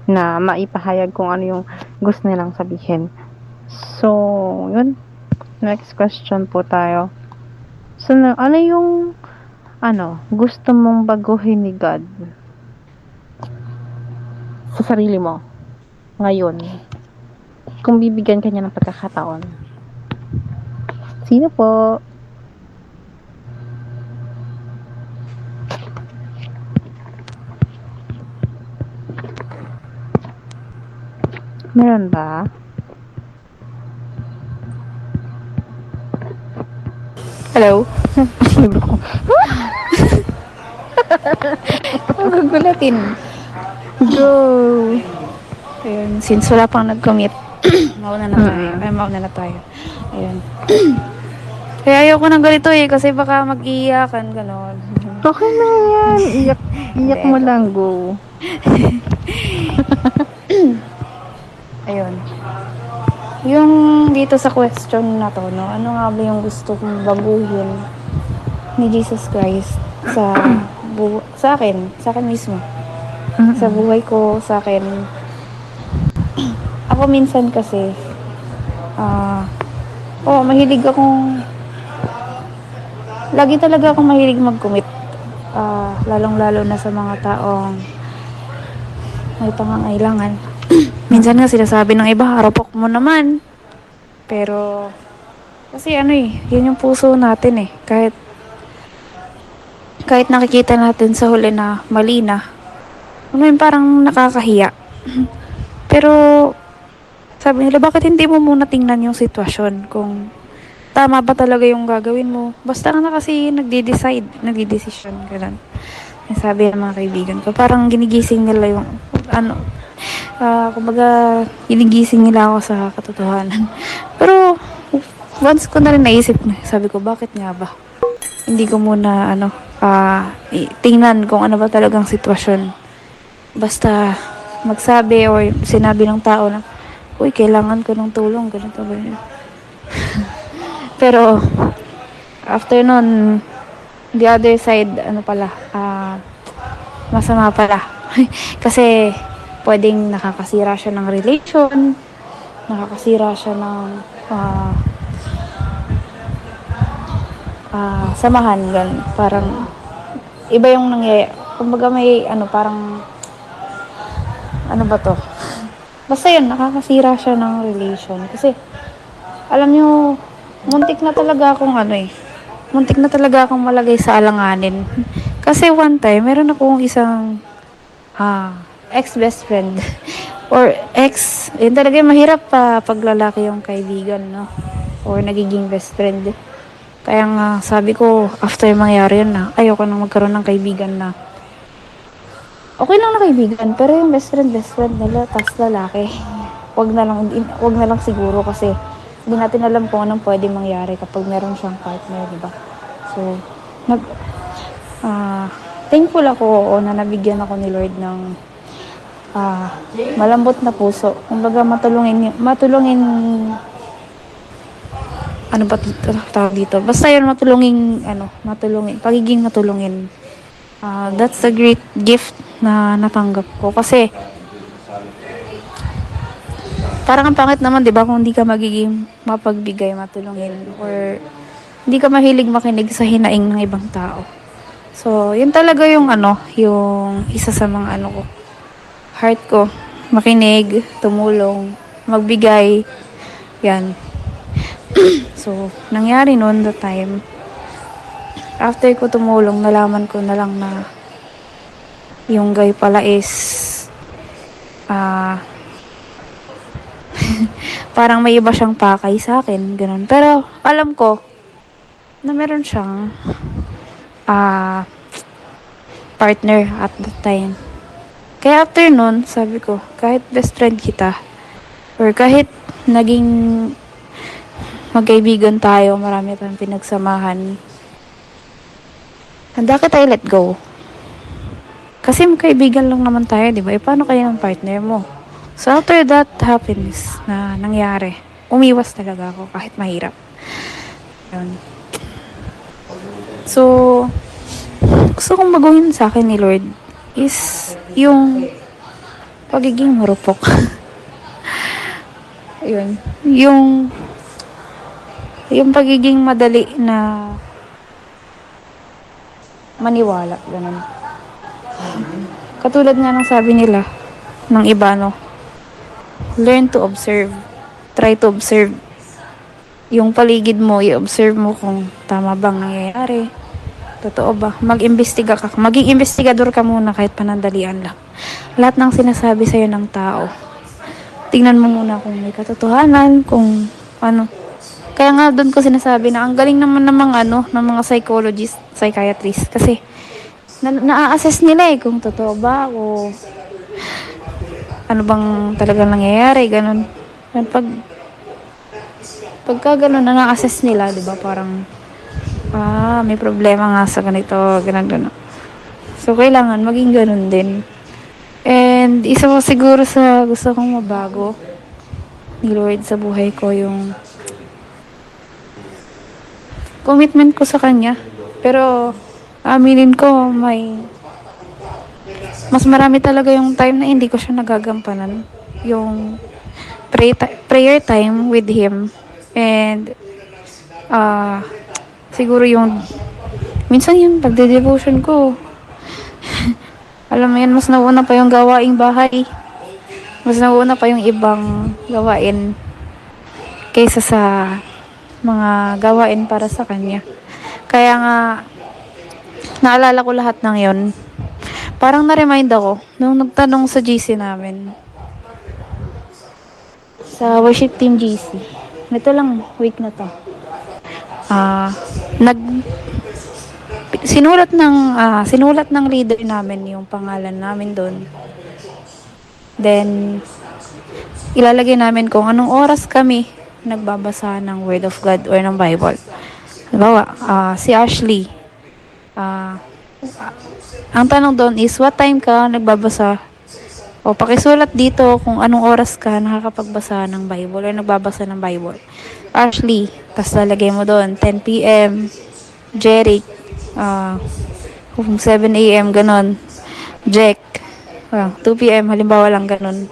na maipahayag kung ano yung gusto nilang sabihin. So, yun. Next question po tayo. So, ano yung gusto mong baguhin ni God sa sarili mo ngayon? Kung bibigyan ka niya ng pagkakataon. Sino po? Meron ba? Hello? Magugulatin. Go! Ayun, since wala pang nag-commit, mauna na tayo. Ayun. Kaya ayoko ng ganito kasi baka mag-iiyakan, gano'n. Okay na yan. Iyak mo lang, go. Ayun. Yung dito sa question na to, no, ano nga ba yung gusto kong baguhin ni Jesus Christ sa sa akin mismo. Sa Mm. buhay ko, sa akin. Ako minsan kasi, mahilig akong, lagi talaga akong mahilig mag-commit. Lalong-lalo na sa mga taong may pangangailangan. Minsan nga sinasabi ng iba, harapok mo naman. Pero, kasi yun yung puso natin eh. Kahit nakikita natin sa huli na mali na, yung parang nakakahiya. Pero, sabi nila, bakit hindi mo muna tingnan yung sitwasyon kung tama ba talaga yung gagawin mo? Basta ka na kasi nagdidesisyon, ganun. Yung sabi ng mga kaibigan ko, parang ginigising nila yung, kumbaga, ginigising nila ako sa katotohanan. Pero, once ko na rin naisip, sabi ko, bakit nga ba? Hindi ko muna, tingnan kung ano ba talagang sitwasyon. Basta, magsabi or sinabi ng tao na, uy, kailangan ko ng tulong, ganito, ganito. Pero, after nun, the other side, masama pala. Kasi, pwedeng nakakasira siya ng relation, nakakasira siya ng samahan, ganun. Parang, iba yung nangyayari. Kumbaga may, parang, ano ba to? Basta yun, nakakasira siya ng relation. Kasi, alam nyo, muntik na talaga akong malagay sa alanganin. Kasi one time, meron akong isang ex-best friend. Or yun talaga yung mahirap pag lalaki yung kaibigan, no? Or nagiging best friend. Kaya nga, sabi ko, after mangyari yun ayoko nang magkaroon ng kaibigan na okay lang na kaibigan, pero yung best friend nila, tas lalaki. Wag na lang siguro kasi hindi natin alam kung anong pwede mangyari kapag meron siyang partner, di ba? So, thankful ako na nabigyan ako ni Lord ng malambot na puso. Kumbaga matulungin, ano ba tawag dito? Basta yun, pagiging matulungin. That's a great gift na natanggap ko. Kasi, parang ang pangit naman, di ba, kung hindi ka magiging mapagbigay, matulungin, or hindi ka mahilig makinig sa hinaing ng ibang tao. So, yun talaga yung yung isa sa mga ko, heart ko, makinig, tumulong, magbigay, yan. So, nangyari noon the time, after ko tumulong, nalaman ko na lang na yung guy pala is parang may iba siyang pakay sa akin, ganun. Pero, alam ko na meron siyang partner at that time. Kaya after nun, sabi ko, kahit best friend kita, or kahit naging magkaibigan tayo, marami tayong pinagsamahan, handa kita i-let go. Kasi magkaibigan lang naman tayo, di ba? Paano kayo ng partner mo? So, after that happiness na nangyari, umiwas talaga ako kahit mahirap. Yun. So, gusto kong baguhin sa akin ni Lord is yung pagiging marupok. Yun. Yung pagiging madali na maniwala, ganun. Katulad nga ng sabi nila, ng iba, learn to observe. Try to observe. Yung paligid mo, i-observe mo kung tama bang nangyayari. Totoo ba? Mag-imbestiga ka. Maging investigador ka muna kahit panandalian lang. Lahat ng sinasabi sa'yo ng tao, tingnan mo muna kung may katotohanan, kung ano. Kaya nga doon ko sinasabi na ang galing naman ng mga psychologist, psychiatrist. Kasi, na-assess nila kung totoo ba o ano bang talagang nangyayari, ganun. Pagka ganun, na-assess nila, di ba, parang, may problema nga sa ganito, ganun. So, kailangan maging ganun din. And, isa mo siguro sa gusto kong mabago ni Lord sa buhay ko, yung commitment ko sa Kanya. Pero, aminin ko, mas marami talaga yung time na hindi ko siya nagagampanan. Yung prayer time with Him. And, siguro yung, minsan yung pagde-devotion ko, alam mo yan, mas nauna pa yung gawaing bahay. Mas nauna pa yung ibang gawain kaysa sa mga gawain para sa Kanya. Kaya nga, naalala ko lahat ng yon. Parang na-remind ako nung nagtanong sa GC namin. Sa worship team GC. Ito lang, week na to. Sinulat ng leader namin yung pangalan namin doon. Then, ilalagay namin kung anong oras kami nagbabasa ng Word of God or ng Bible. Halimbawa, si Ashley, ang tanong doon is, what time ka nagbabasa? O pakisulat dito kung anong oras ka nakakapagbasa ng Bible or nagbabasa ng Bible. Ashley, tas lalagay mo doon, 10 p.m. Jeric, 7 a.m. ganon. Jack, 2 p.m. halimbawa lang ganon.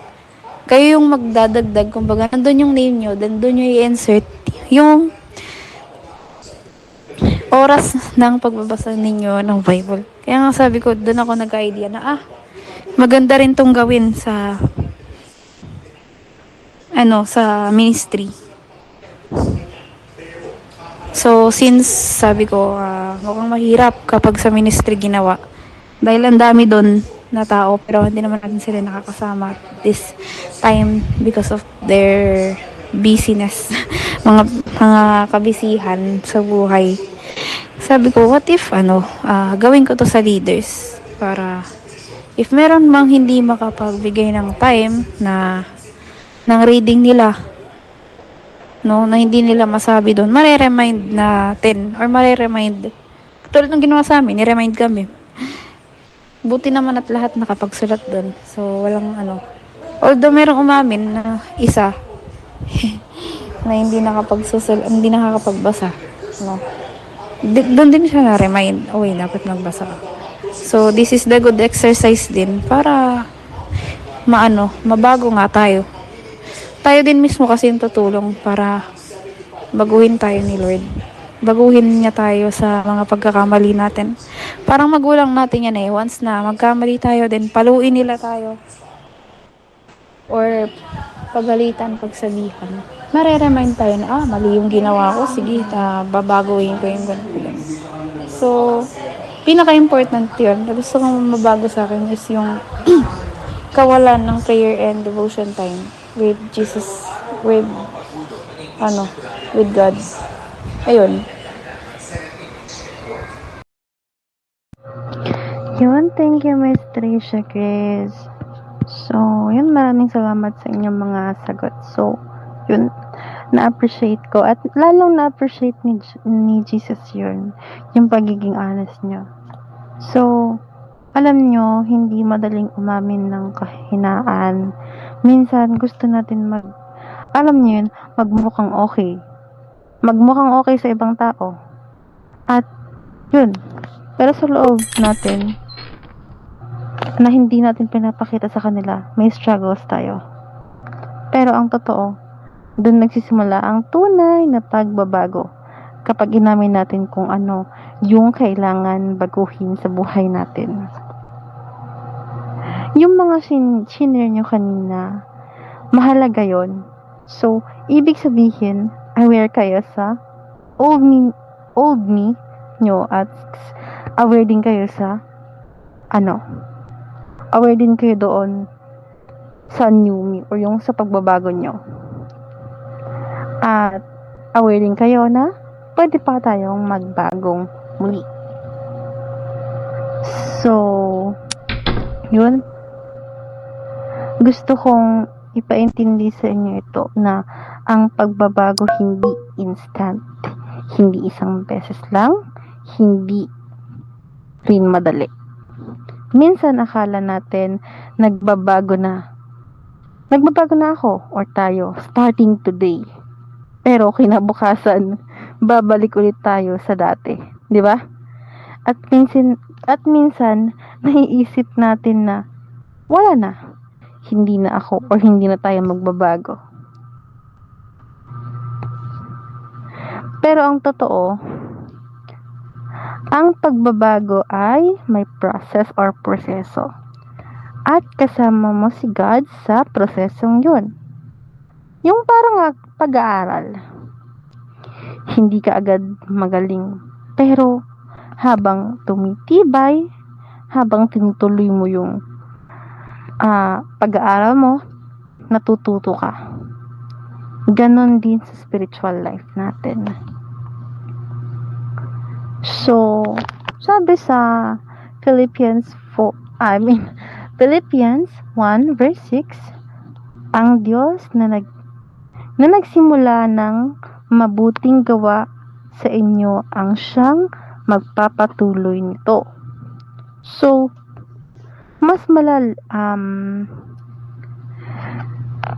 Kayo yung magdadagdag, kumbaga, nandun yung name nyo, then doon nyo i-insert yung oras ng pagbabasa ninyo ng Bible. Kaya nga sabi ko, doon ako nag-idea na, maganda rin tong gawin sa ministry. So, since sabi ko, mukhang mahirap kapag sa ministry ginawa. Dahil ang dami doon na tao, pero hindi naman natin sila nakakasama this time because of their busyness. mga kabisihan sa buhay. Sabi ko, what if, gawin ko to sa leaders para if meron mang hindi makapagbigay ng time ng reading nila, no, na hindi nila masabi doon, mareremind natin or mareremind. Tulad ng ginawa sa amin, ni-remind kami. Buti naman at lahat nakapagsulat doon. So, walang although merong umamin na isa na hindi nakakapagbasa, no. Doon din siya na-remind, dapat magbasa ka. So, this is the good exercise din para mabago nga tayo. Tayo din mismo kasi yung tutulong para baguhin tayo ni Lord. Baguhin niya tayo sa mga pagkakamali natin. Parang magulang natin yan once na magkamali tayo, then paluin nila tayo. Or pagalitan, pagsabihan. Mareremind tayo na, mali yung ginawa ko, sige, babaguhin ko yung ganun. So, pinaka-important yun. Gusto kong mabago sa akin is yung kawalan ng prayer and devotion time with Jesus, with God. Ayun. Yun, thank you, Miss Tricia Chris. So, yun, maraming salamat sa inyong mga sagot. So, yun, na-appreciate ko. At lalong na-appreciate ni Jesus yun, yung pagiging honest niya. So, alam nyo, hindi madaling umamin ng kahinaan. Minsan, gusto natin magmukhang okay. Magmukhang okay sa ibang tao. At, yun, pero sa loob natin, na hindi natin pinapakita sa kanila, may struggles tayo. Pero ang totoo, doon nagsisimula ang tunay na pagbabago. Kapag inamin natin kung ano yung kailangan baguhin sa buhay natin. Yung mga shinare nyo kanina, mahalaga yon. So, ibig sabihin, aware kayo sa old me nyo at aware din kayo sa aware din kayo doon sa new me or yung sa pagbabago nyo. At aware din kayo na pwede pa tayong magbagong muli. So, yun. Gusto kong ipaintindi sa inyo ito na ang pagbabago hindi instant. Hindi isang beses lang. Hindi rin madali. Minsan akala natin nagbabago na ako or tayo starting today. Pero kinabukasan babalik ulit tayo sa dati, di ba? At minsan, naiisip natin na wala na, hindi na ako or hindi na tayo magbabago. Pero ang totoo, ang pagbabago ay may process or proseso. At kasama mo si God sa prosesong yun. Yung parang pag-aaral. Hindi ka agad magaling. Pero habang tumitibay, habang tinutuloy mo yung pag-aaral mo, natututo ka. Ganon din sa spiritual life natin. So, sabi sa Philippians 1 verse 6, ang Diyos na nagsimula ng mabuting gawa sa inyo ang siyang magpapatuloy nito. So,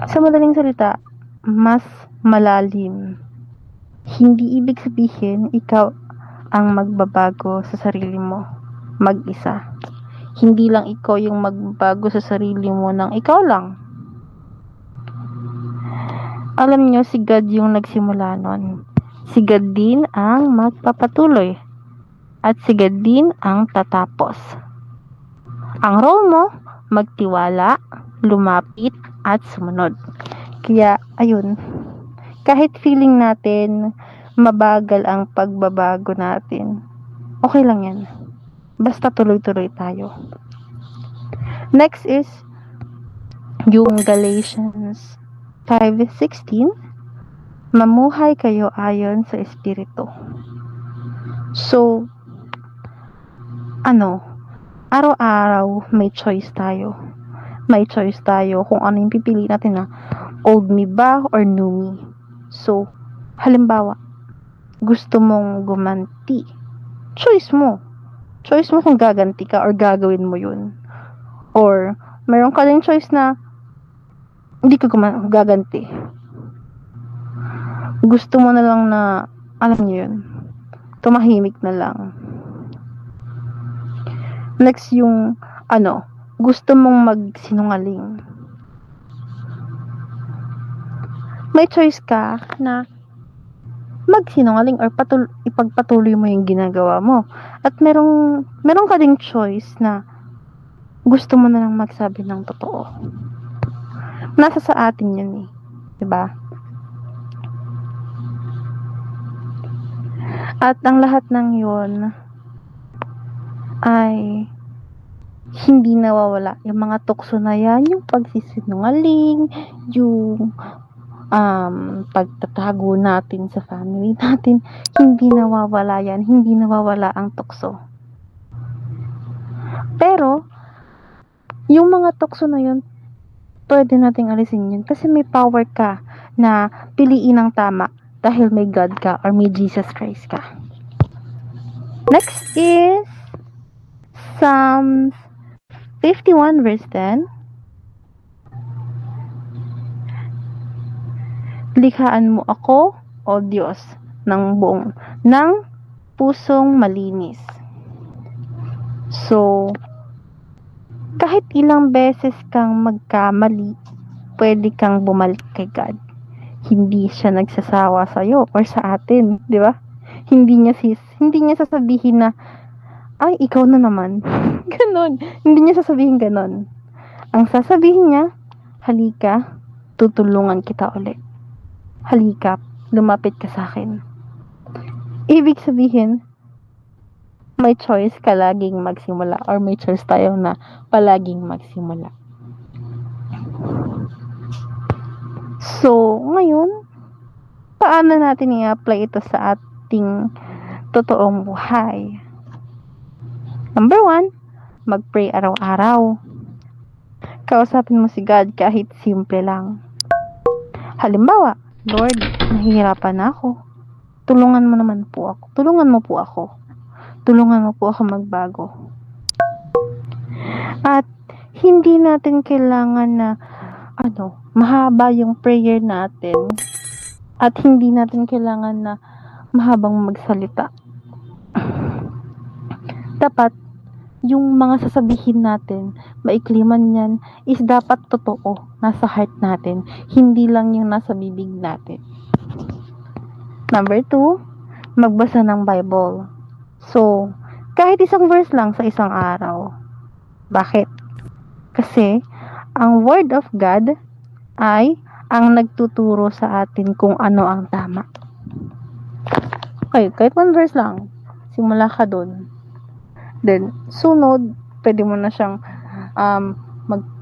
sa madaling salita, mas malalim. Hindi ibig sabihin ikaw ang magbabago sa sarili mo mag-isa. Hindi lang ikaw yung magbabago sa sarili mo ng ikaw lang. Alam nyo, si God yung nagsimula nun. Si God din ang magpapatuloy. At si God din ang tatapos. Ang role mo, magtiwala, lumapit, at sumunod. Kaya, ayun. Kahit feeling natin mabagal ang pagbabago natin, okay lang yan. Basta tuloy-tuloy tayo. Next is yung Galatians 5:16, mamuhay kayo ayon sa Espiritu. So, araw-araw may choice tayo. May choice tayo kung ano yung pipili natin na old me ba or new me. So, halimbawa, gusto mong gumanti. Choice mo. Choice mo kung gaganti ka or gagawin mo yun. Or, meron ka din choice na hindi ka gaganti. Gusto mo na lang na, alam niyo yun, tumahimik na lang. Next yung, gusto mong magsinungaling. May choice ka na magsinungaling or ipagpatuloy mo yung ginagawa mo. At meron ka ding choice na gusto mo na lang magsabi ng totoo. Nasa sa atin yun eh. Diba? At ang lahat ng yun ay hindi nawawala. Yung mga tukso na yan, yung pagsisinungaling, yung pagtatago natin sa family natin, hindi nawawala yan, hindi nawawala ang tukso. Pero yung mga tukso na yun, pwede nating alisin yun kasi may power ka na piliin ang tama dahil may God ka or may Jesus Christ ka. Next is Psalms 51 verse 10. Likhaan mo ako, O Diyos, ng pusong malinis. So, kahit ilang beses kang magkamali, pwede kang bumalik kay God. Hindi siya nagsasawa sa'yo or sa atin, di ba? Hindi niya sasabihin na, ay, ikaw na naman. Ganon. Hindi niya sasabihin ganon. Ang sasabihin niya, halika, tutulungan kita ulit. Halika, lumapit ka sa akin. Ibig sabihin, may choice ka laging magsimula or may choice tayo na palaging magsimula. So, ngayon, paano natin i-apply ito sa ating totoong buhay? Number 1, mag-pray araw-araw. Kausapin mo si God kahit simple lang. Halimbawa, Lord, nahihirapan na ako. Tulungan mo po ako. Tulungan mo po ako magbago. At hindi natin kailangan na mahaba yung prayer natin. At hindi natin kailangan na mahabang magsalita. dapat yung mga sasabihin natin, maikli man yan, is dapat totoo, nasa heart natin, hindi lang yung nasa bibig natin. Number 2, magbasa ng Bible. So, kahit isang verse lang sa isang araw. Bakit? Kasi, ang Word of God ay ang nagtuturo sa atin kung ano ang tama. Okay, kahit one verse lang, simula ka dun. Then, sunod, pwede mo na siyang,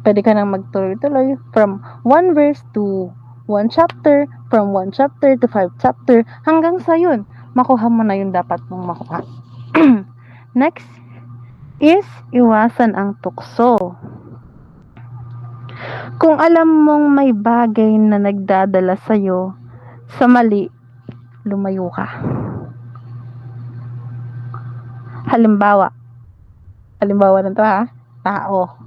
pwede ka nang magtuloy-tuloy from one verse to one chapter, from one chapter to 5 chapter, hanggang sa yun, makuha mo na yung dapat mong makuha. Next is iwasan ang tukso. Kung alam mong may bagay na nagdadala sa'yo sa mali, lumayo ka. Halimbawa na to ha, tao,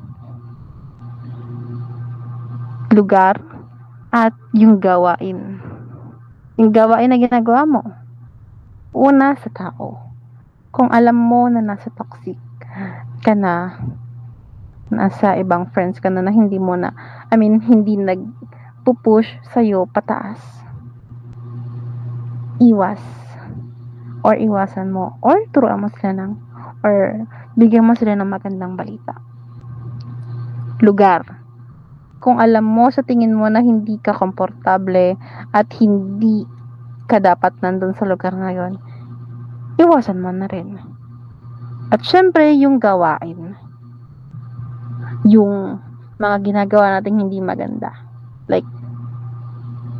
lugar, at yung gawain. Yung gawain na ginagawa mo. Una, sa tao. Kung alam mo na nasa toxic ka na, nasa ibang friends ka na hindi nag-pupush sa'yo pataas, iwasan mo, or turuan mo sila or bigyan mo sila ng magandang balita. Lugar. Kung alam mo sa tingin mo na hindi ka komportable at hindi ka dapat nandun sa lugar ngayon, iwasan mo na rin. At syempre, yung gawain. Yung mga ginagawa natin hindi maganda. Like,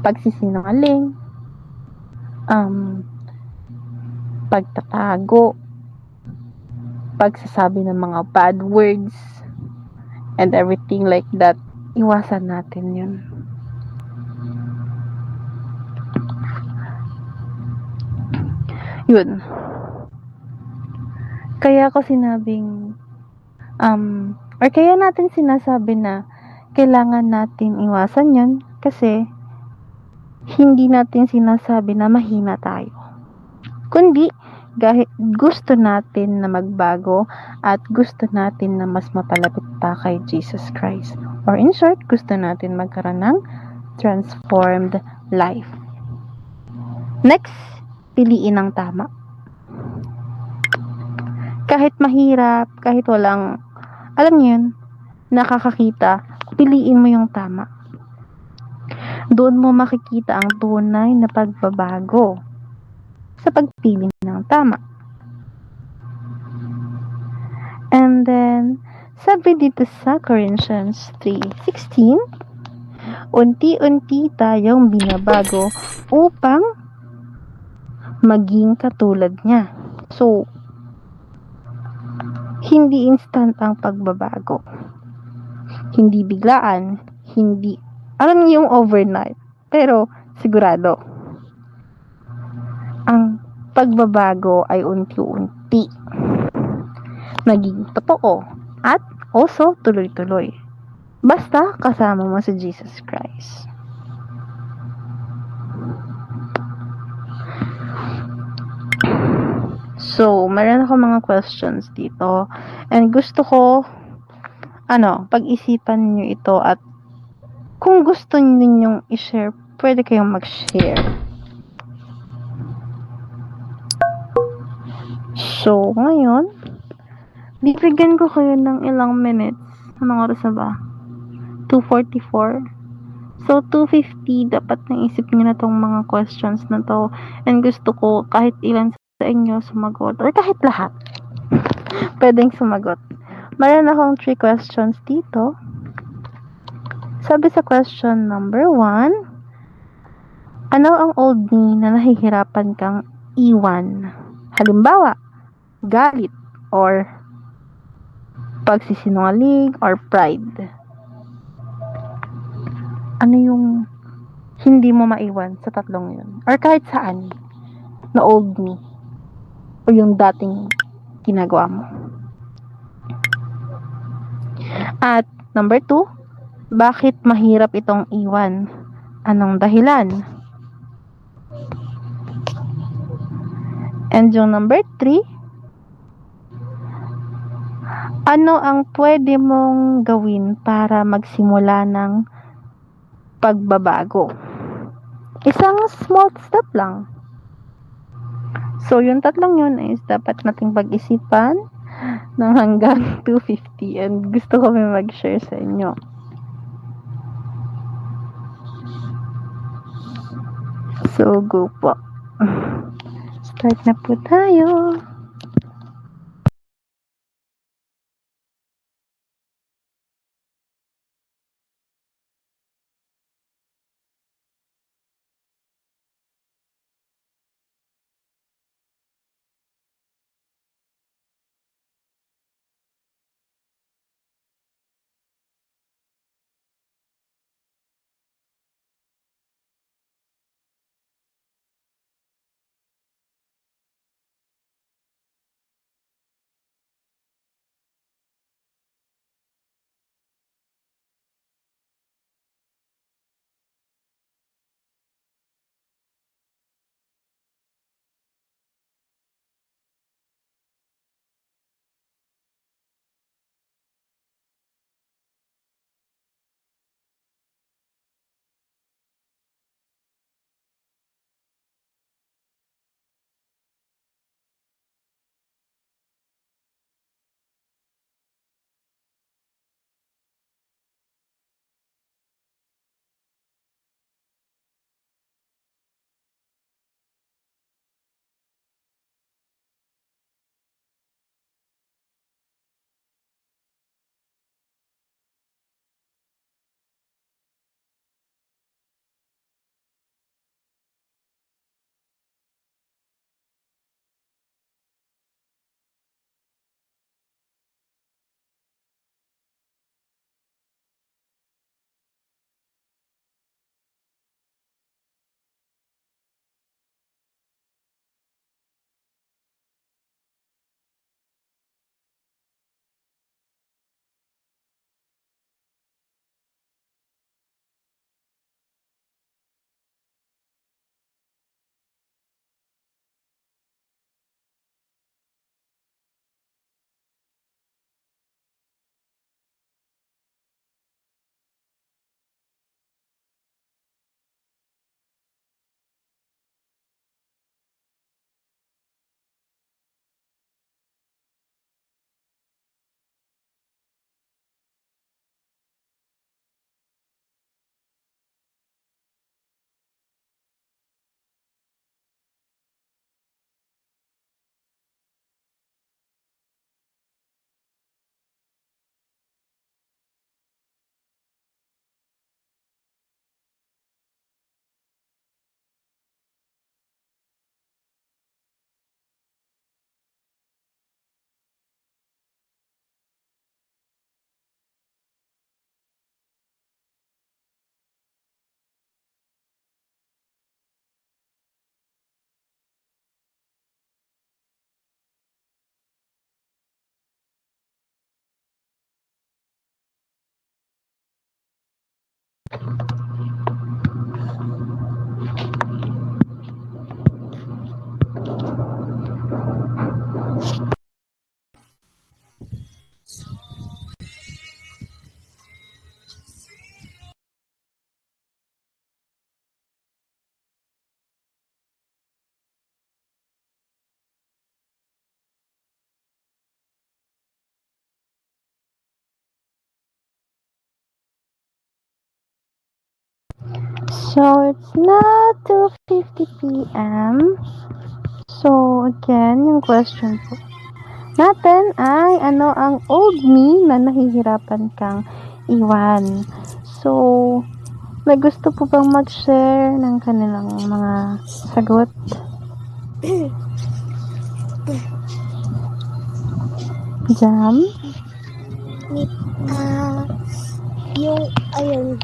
pagsisinungaling, pagtatago, pagsasabi ng mga bad words, and everything like that. Iwasan natin yun. Yun. Kaya ako sinabing, kaya natin sinasabi na kailangan natin iwasan yun kasi hindi natin sinasabi na mahina tayo. Kundi, gusto natin na magbago at gusto natin na mas mapalapit pa kay Jesus Christ. Or in short, gusto natin magkaroon ng transformed life. Next, piliin ang tama. Kahit mahirap, kahit walang, alam niyo yun, nakakakita, piliin mo yung tama. Doon mo makikita ang tunay na pagbabago sa pagpili ng tama. And then, sabi dito sa Corinthians 3:16, unti-unti tayong binabago upang maging katulad niya. So, hindi instant ang pagbabago. Hindi biglaan, hindi, alam niyo yung overnight, pero sigurado. Ang pagbabago ay unti-unti. Naging totoo at also tuloy-tuloy. Basta kasama mo si Jesus Christ. So, meron ako mga questions dito. And gusto ko, pag-isipan niyo ito at kung gusto ninyong i-share, pwede kayong mag-share. So, ngayon, bibigyan ko kayo ng ilang minutes. Anong oras na ba? 2:44. So, 2:50, dapat naisip nyo na tong mga questions na to. And gusto ko kahit ilan sa inyo sumagot. Or kahit lahat. Pwedeng sumagot. Meron akong 3 questions dito. Sabi sa question number 1, ano ang old me na nahihirapan kang iwan? Halimbawa, galit or pagsisinungaling or pride. Ano yung hindi mo maiwan sa tatlong yun? Or kahit saan na old me o yung dating ginagawa mo. At number 2, bakit mahirap itong iwan? Anong dahilan? And yung number 3, Ano ang pwede mong gawin para magsimula ng pagbabago? Isang small step lang. So, yung tatlong yun is dapat nating pag-isipan ng hanggang 250 and gusto ko may mag-share sa inyo. So, go po. Start na po tayo. So, it's now 2:50 p.m. So, again, yung question po natin ay ano ang old me na nahihirapan kang iwan? So, may gusto po bang mag-share ng kanilang mga sagot? Jam? Yung, ayun,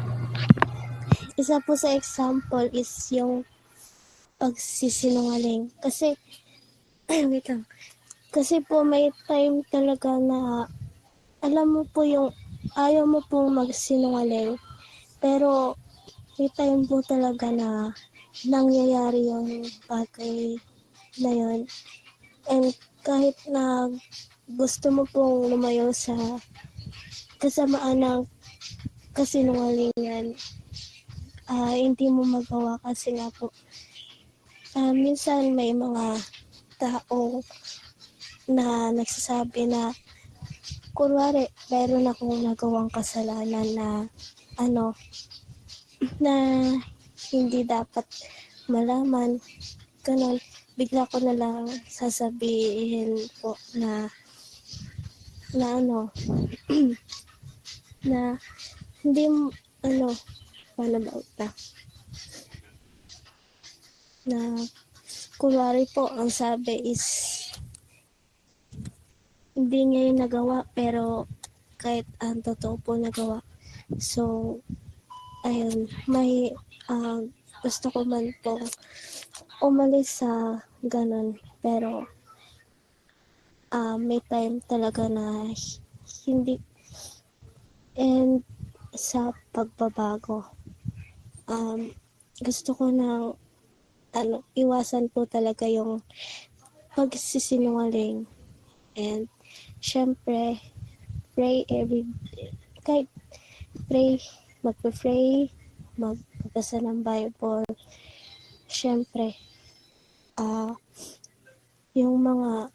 isa po sa example is yung pagsisinungaling. Kasi, wait lang. Kasi po may time talaga na alam mo po yung ayaw mo pong magsinungaling. Pero may time po talaga na nangyayari yung bagay na yun. And kahit na gusto mo pong lumayo sa kasamaan ng kasinungalingan, hindi mo magawa kasi nga po, minsan may mga tao na nagsasabi na kunwari meron akong nagawang kasalanan na na hindi dapat malaman, ganun, bigla ko na lang sasabihin po na na hindi paano ba ito? Na kunwari po ang sabi is hindi niya yung nagawa pero kahit ang totoo po nagawa. So ayun, may gusto ko man po umalis sa ganun, pero may time talaga na hindi, and sa pagbabago, gusto ko na iwasan po talaga yung pagsisinungaling, and syempre pray kahit magpe-pray, magbabasa ng Bible, syempre yung mga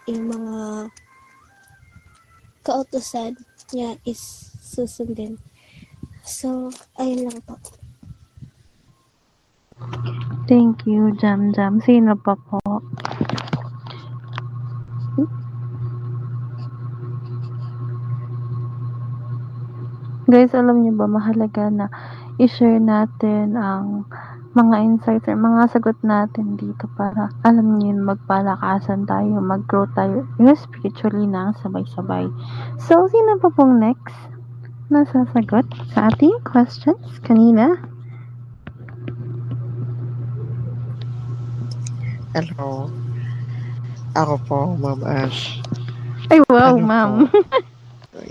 yung mga kautusan niya is susundin. So ayun lang po. Thank you, Jam Jam. Sino pa po? Guys, alam niyo ba, mahalaga na i-share natin ang mga insights or mga sagot natin dito para alam niyo yun, magpalakasan tayo, mag-grow tayo spiritually na sabay-sabay. So, sino pa pong next na sasagot sa ating questions kanina? Hello. Ako po, Ma'am Ash. Ay, wow, ma'am.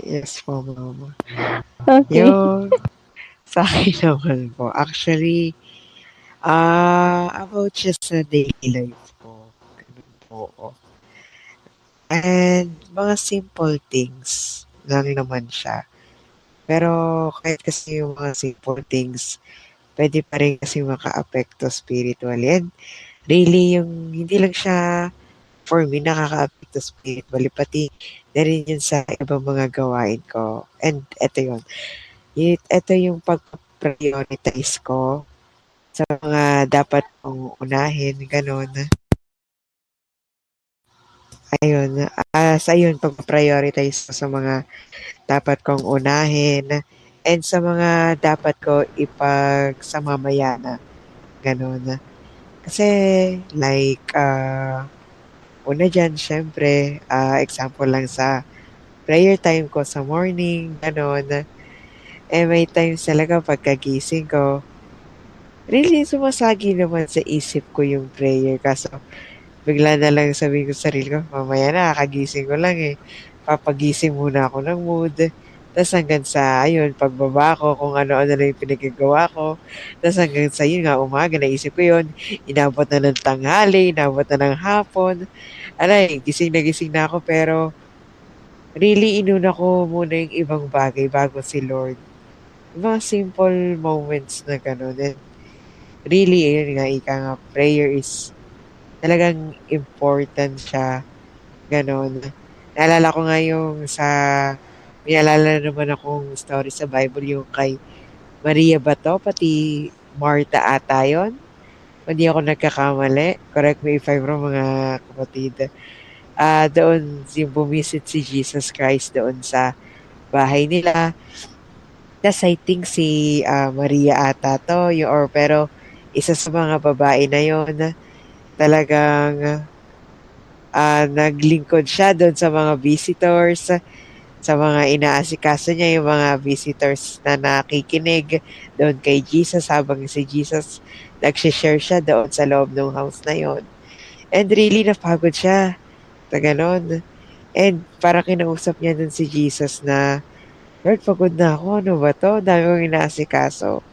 Yes po, Ma'am. Okay. Yung sa akin naman po, actually, about just sa daily life ko. Ganun po. And mga simple things lang naman siya. Pero kahit kasi yung mga simple things, pwede pa rin kasi maka-apekto spiritually. And really, yung hindi lang siya for me nakaka-apekto spiritually, pati na rin yun sa ibang mga gawain ko. And eto yun. Ito yung pag-prioritize ko sa mga dapat kong unahin, gano'n. Ayun, sa yun, pag-prioritize ko sa mga dapat kong unahin and sa mga dapat ko ipagsamamaya na, gano'n. Kasi, like, una dyan, syempre, example lang sa prayer time ko sa morning, gano'n. Eh, may times talaga pagkagising ko, really sumasagi naman sa isip ko yung prayer. Kaso, bigla na lang sabihin ko sa sarili ko, mamaya na, kakagising ko lang eh. Papagising muna ako ng mood. Tapos hanggang sa, ayun, pagbaba ko, kung ano-ano na yung pinagagawa ko. Tapos hanggang sa, yun nga, umaga, naisip ko yun. Inabot na ng tanghali, inabot na ng hapon. Gising na ako, pero really, inuna ko muna yung ibang bagay bago si Lord. Mga simple moments na gano'n. And really, ayun nga, ika nga, prayer is talagang important siya. Ganon. Naalala ko nga yung may alala naman akong story sa Bible, yung kay Maria ba to? Pati Martha ata yun? Hindi ako nagkakamali. Correct me if I'm wrong, mga kapatid. Doon, yung bumisit si Jesus Christ doon sa bahay nila. Tapos I think si Maria ata to, pero isa sa mga babae na yon talagang naglingkod siya doon sa mga visitors, sa mga inaasikaso niya, yung mga visitors na nakikinig doon kay Jesus habang si Jesus nagsishare siya doon sa loob ng house na yon. And really napagod siya sa ganon. And parang kinausap niya doon si Jesus na, Lord, pagod na ako. Ano ba to? Dami kong inaasikaso.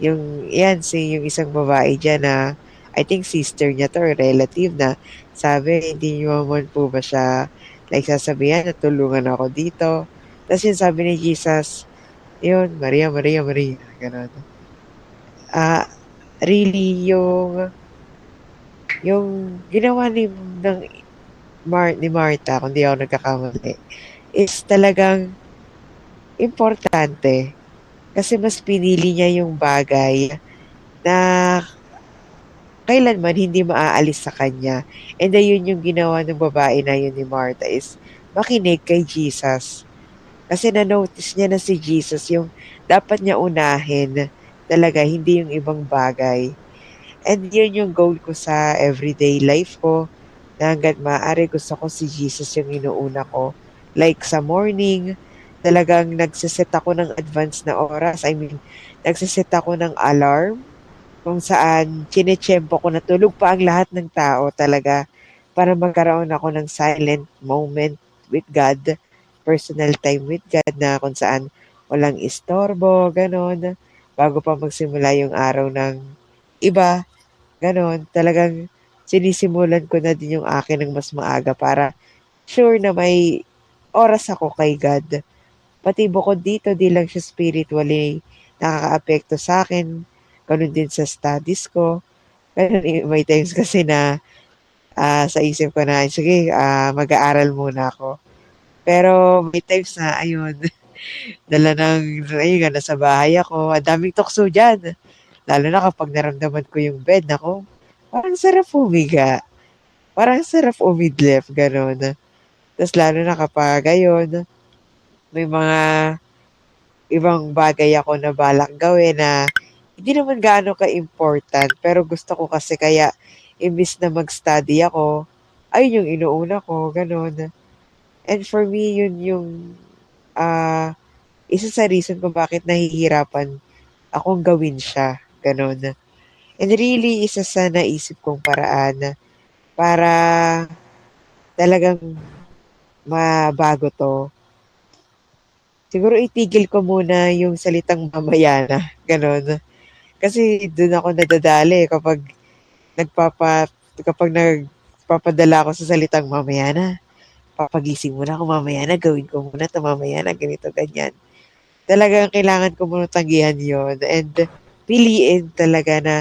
Yung isang babae dyan na I think sister niya to or relative na sabi, hindi niyo naman po ba siya like sasabihan na tulungan ako dito. Tapos yun sabi ni Jesus, yun, Maria, Maria, Maria, gano'n. Really, yung ginawa ni Martha, kung di ako nagkakamali, is talagang importante. Kasi mas pinili niya yung bagay na kailanman hindi maaalis sa kanya. And ayun yung ginawa ng babae na yun ni Martha is makinig kay Jesus. Kasi na-notice niya na si Jesus yung dapat niya unahin talaga, hindi yung ibang bagay. And yun yung goal ko sa everyday life ko na hanggat maaari gusto ko si Jesus yung inuuna ko. Like sa morning, talagang nagsiset ako ng advance na oras. I mean, nagsiset ako ng alarm kung saan chinechempo ko na tulog pa ang lahat ng tao talaga para magkaroon ako ng silent moment with God, personal time with God na kung saan walang istorbo, ganon. Bago pa magsimula yung araw ng iba, ganon. Talagang sinisimulan ko na din yung akin ng mas maaga para sure na may oras ako kay God. Pati bukod dito, di lang siya spiritually nakaka-apekto sa akin. Ganun din sa studies ko. Ganun, may times kasi na sa isip ko na, sige, mag-aaral muna ako. Pero may times na, ayun, dala ng, ayun nga, nasa bahay ako. Ang daming tukso dyan. Lalo na kapag naramdaman ko yung bed, ako, parang sarap humiga. Parang sarap umidlip, gano'n. Tapos lalo na kapag, ayun, may mga ibang bagay ako na balak gawin na hindi naman gaano ka-important. Pero gusto ko kasi kaya, imbis na mag-study ako, ayun yung inuuna ko, gano'n. And for me, yun yung ah isa sa reason kung bakit nahihirapan akong gawin siya, gano'n. And really, isa sa naisip kong paraan para talagang mabago 'to, siguro itigil ko muna yung salitang mamayana, gano'n. Kasi dun ako nadadali nagpapa kapag nagpapadala ako sa salitang mamayana, papagising muna ako mamaya na, gawin ko muna 'to mamaya na, ganito, ganyan. Talagang kailangan ko muna tanggihan yon and piliin talaga na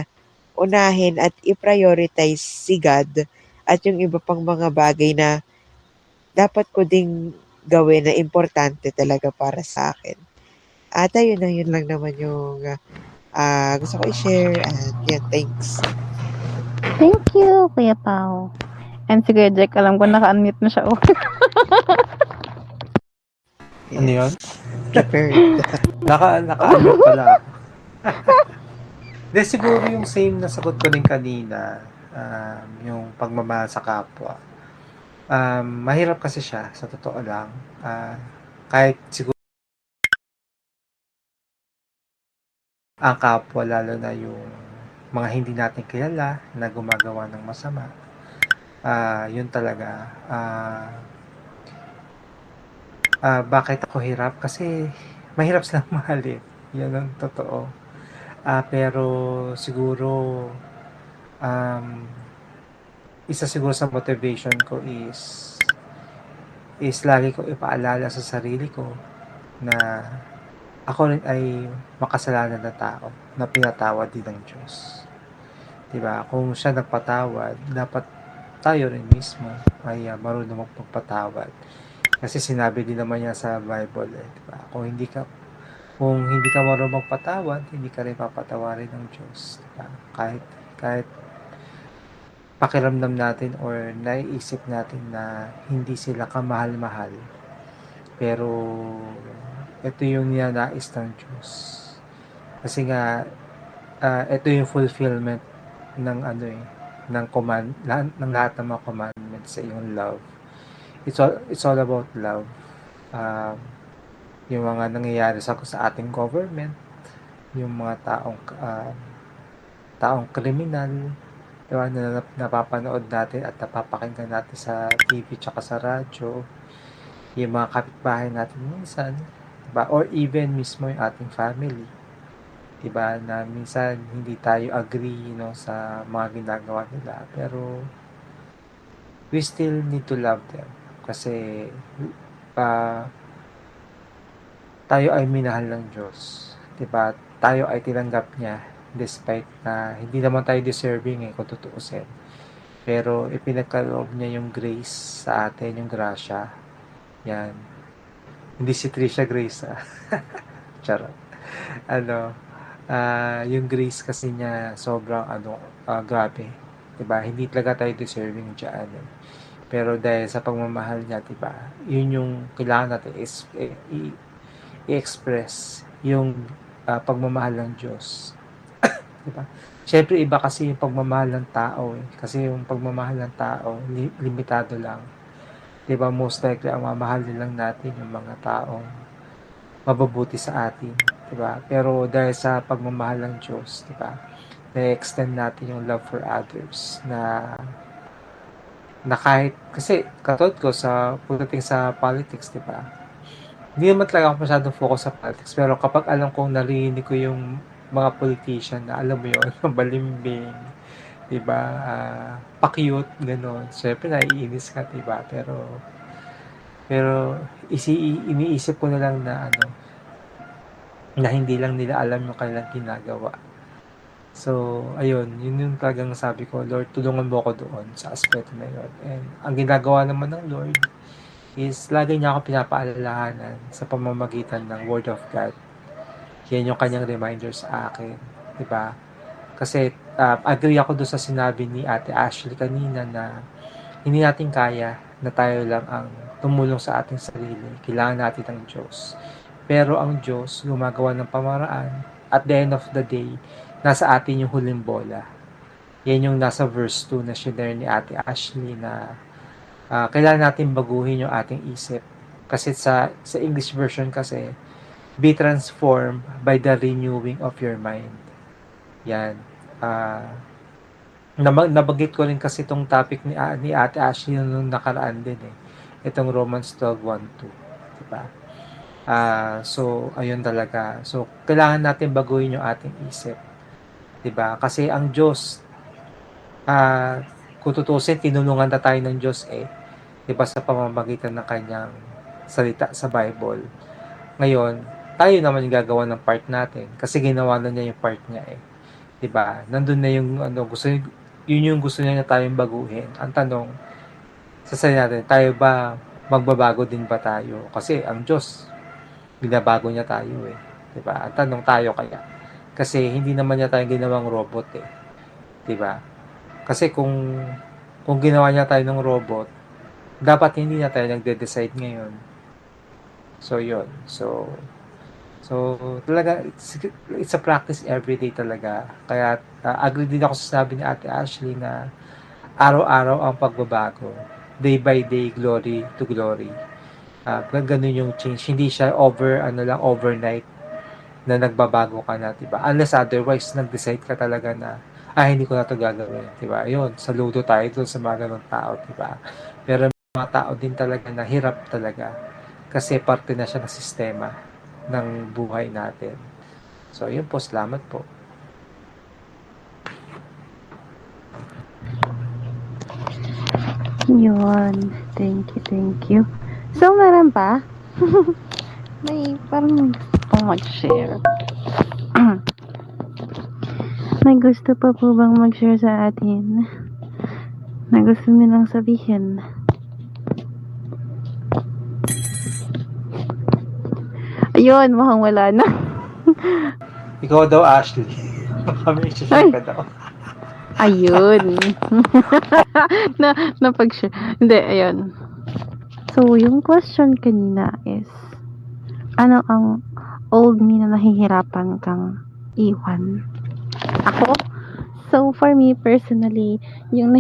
unahin at i-prioritize si God at yung iba pang mga bagay na dapat ko ding gawin na importante talaga para sa akin. At ayun na, yun lang naman yung gusto ko i-share and yeah, thanks. Thank you, Kuya Pao. And sige, Jack, alam ko naka-unmute na siya. Oh. Ano yun? Prepared. Naka-ano pala ako. De, siguro yung same na sagot ko rin kanina, yung pagmamahal sa kapwa. Mahirap kasi siya, sa totoo lang. Kahit siguro ang kapwa, lalo na yung mga hindi natin kilala na gumagawa ng masama, yun talaga. Bakit ako hirap? Kasi mahirap silang mahalin. Yan ang totoo. Pero siguro isa siguro sa motivation ko is lagi ko ipaalala sa sarili ko na ako rin ay makasalanan na tao na pinatawad din ng Diyos. Diba? Kung siya nagpatawad, dapat tayo rin mismo ay marunong magpatawad. Kasi sinabi din naman niya sa Bible, diba? Kung hindi ka marunong magpatawad, hindi ka rin papatawarin ng Diyos. Diba? Kahit pakiramdam natin or naiisip natin na hindi sila kamahal-mahal. Pero ito yung ninanais ng Diyos. Kasi nga, ito yung fulfillment ng ng lahat ng mga commandments sa yung love. It's all about love. Yung mga nangyayari sa ating government, yung mga taong kriminal, diba, na napapanood natin at napapakinggan natin sa TV tsaka sa radyo, yung mga kapitbahay natin minsan, diba, or even mismo yung ating family. diba, na minsan hindi tayo agree, sa mga ginagawa nila, pero we still need to love them kasi ah, tayo ay minahal ng Diyos, diba? Tayo ay tinanggap niya despite na hindi naman tayo deserving kung tutuusin. Pero ipinagkaloob niya yung grace sa atin, yung grasya. Yan. Hindi si Trisha Grace, Charot. Ano, yung grace kasi niya sobrang grabe. 'Di ba? Hindi talaga tayo deserving diyan. Pero dahil sa pagmamahal niya, 'di ba? Yun yung kailangan natin is i-express yung pagmamahal ng Diyos. 'Di ba? Siyempre iba kasi yung pagmamahal ng tao Kasi yung pagmamahal ng tao limitado lang. 'Di ba? Most likely ang mamahalin lang natin yung mga taong mababuti sa atin, 'di ba? Pero dahil sa pagmamahal ng Diyos, 'di ba? Na-extend natin yung love for others na kahit kasi katulad ko sa pagdating sa politics, 'di ba? Hindi naman talaga ako masyadong focus sa politics, pero kapag alam kong narinig ko yung mga politician na alam mo yun, balimbing, 'di ba? Pa-cute gano'n. Syempre naiinis ka, 'di ba? Pero iniisip ko na lang na hindi lang nila alam yung kanilang ginagawa. So, ayun, yun yung talagang sabi ko, Lord, tulungan mo ako doon sa aspeto na yun. And ang ginagawa naman ng Lord is lagi niya ako pinapaalalahanan sa pamamagitan ng Word of God. Yan yung kanyang reminder sa akin. Diba? Kasi agree ako doon sa sinabi ni Ate Ashley kanina na hindi natin kaya na tayo lang ang tumulong sa ating sarili. Kailangan natin ng Diyos. Pero ang Diyos gumagawa ng pamaraan. At the end of the day, nasa atin yung huling bola. Yan yung nasa verse 2 na share ni Ate Ashley na kailangan natin baguhin yung ating isip. Kasi sa English version kasi, be transformed by the renewing of your mind. Yan. Nabanggit ko rin kasi itong topic ni Ate Ashley nung nakaraan din Itong Romans 12:1-2. Diba? So, ayun talaga. So, kailangan natin baguhin yung ating isip. Diba? Kasi ang Diyos, kung tutusin, tinulungan na tayo ng Diyos diba, sa pamamagitan ng kanyang salita sa Bible. Ngayon, tayo naman yung gagawa ng part natin kasi ginawa na niya yung part niya diba? Nandun na yung yun yung gusto niya na tayong baguhin. Ang tanong, sasayin natin, tayo ba magbabago din ba tayo? Kasi ang Diyos, binabago niya tayo diba? Ang tanong, tayo kaya? Kasi hindi naman niya tayo ginawang robot diba? Kasi kung ginawa niya tayo ng robot, dapat hindi na tayo nagde-decide ngayon. So, yun. So talaga, it's a practice everyday talaga. Kaya, agree din ako sa sabi ni Ate Ashley na araw-araw ang pagbabago. Day by day, glory to glory. Ganun yung change. Hindi siya overnight na nagbabago ka na, diba? Unless otherwise, nag-decide ka talaga na, hindi ko na ito gagawin, diba? Yun, saludo tayo dun sa mga ganun tao, diba? Pero mga tao din talaga na hirap talaga kasi parte na siya ng sistema ng buhay natin. So, yun po. Salamat po. Yun. Thank you. So, meron pa? May parang gusto mag-share. May gusto pa po bang mag-share sa atin? Na gusto nilang sabihin? Ayun, mukhang wala na. Ikaw daw, Ashley. Kami i-share ka daw. Ayun. Napag-share. Hindi, ayun. So, yung question kanina is, ano ang old me na nahihirapan kang iwan? Ako? So, for me, personally, yung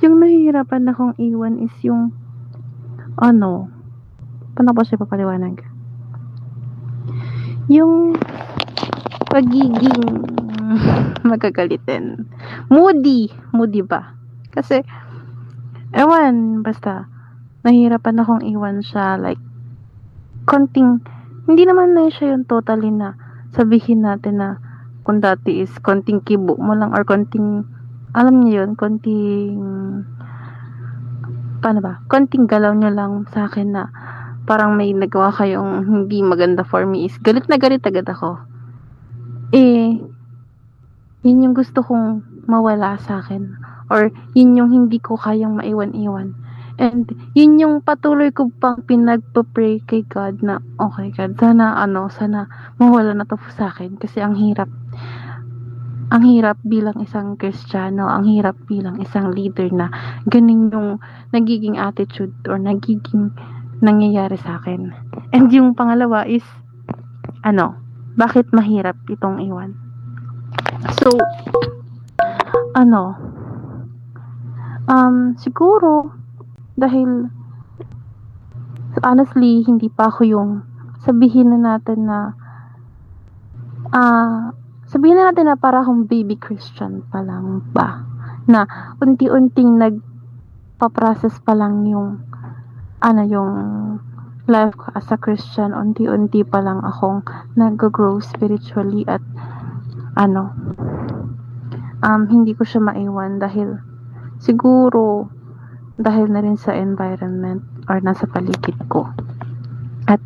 nahihirapan akong iwan is yung, paano ko siya papaliwanag? Yung pagiging magagalitin. Moody ba? Kasi, basta, nahihirapan akong iwan siya, like, konting hindi naman na siya yung totally na sabihin natin na kung dati is konting kibo mo lang or konting, alam niyo yun, konting, paano ba? Konting galaw niyo lang sa akin na parang may nagawa kayong hindi maganda for me is galit na galit agad ako. Eh, yun yung gusto kong mawala sa akin. Or yun yung hindi ko kayang maiwan-iwan. And yun yung patuloy ko pang pinagpa-pray kay God na, okay God, sana mawala na to sa akin. Kasi ang hirap bilang isang Kristiyano, ang hirap bilang isang leader na ganun yung nagiging attitude or nagiging nangyayari sa akin. And yung pangalawa is, bakit mahirap itong iwan? So, siguro, dahil, honestly, hindi pa ako yung, sabihin na natin na para akong baby Christian pa lang ba? Na, unti-unting nagpa-process pa lang yung life ko as a Christian, unti-unti pa lang akong nag-grow spiritually at hindi ko siya maiwan dahil siguro dahil na rin sa environment or nasa paligid ko. At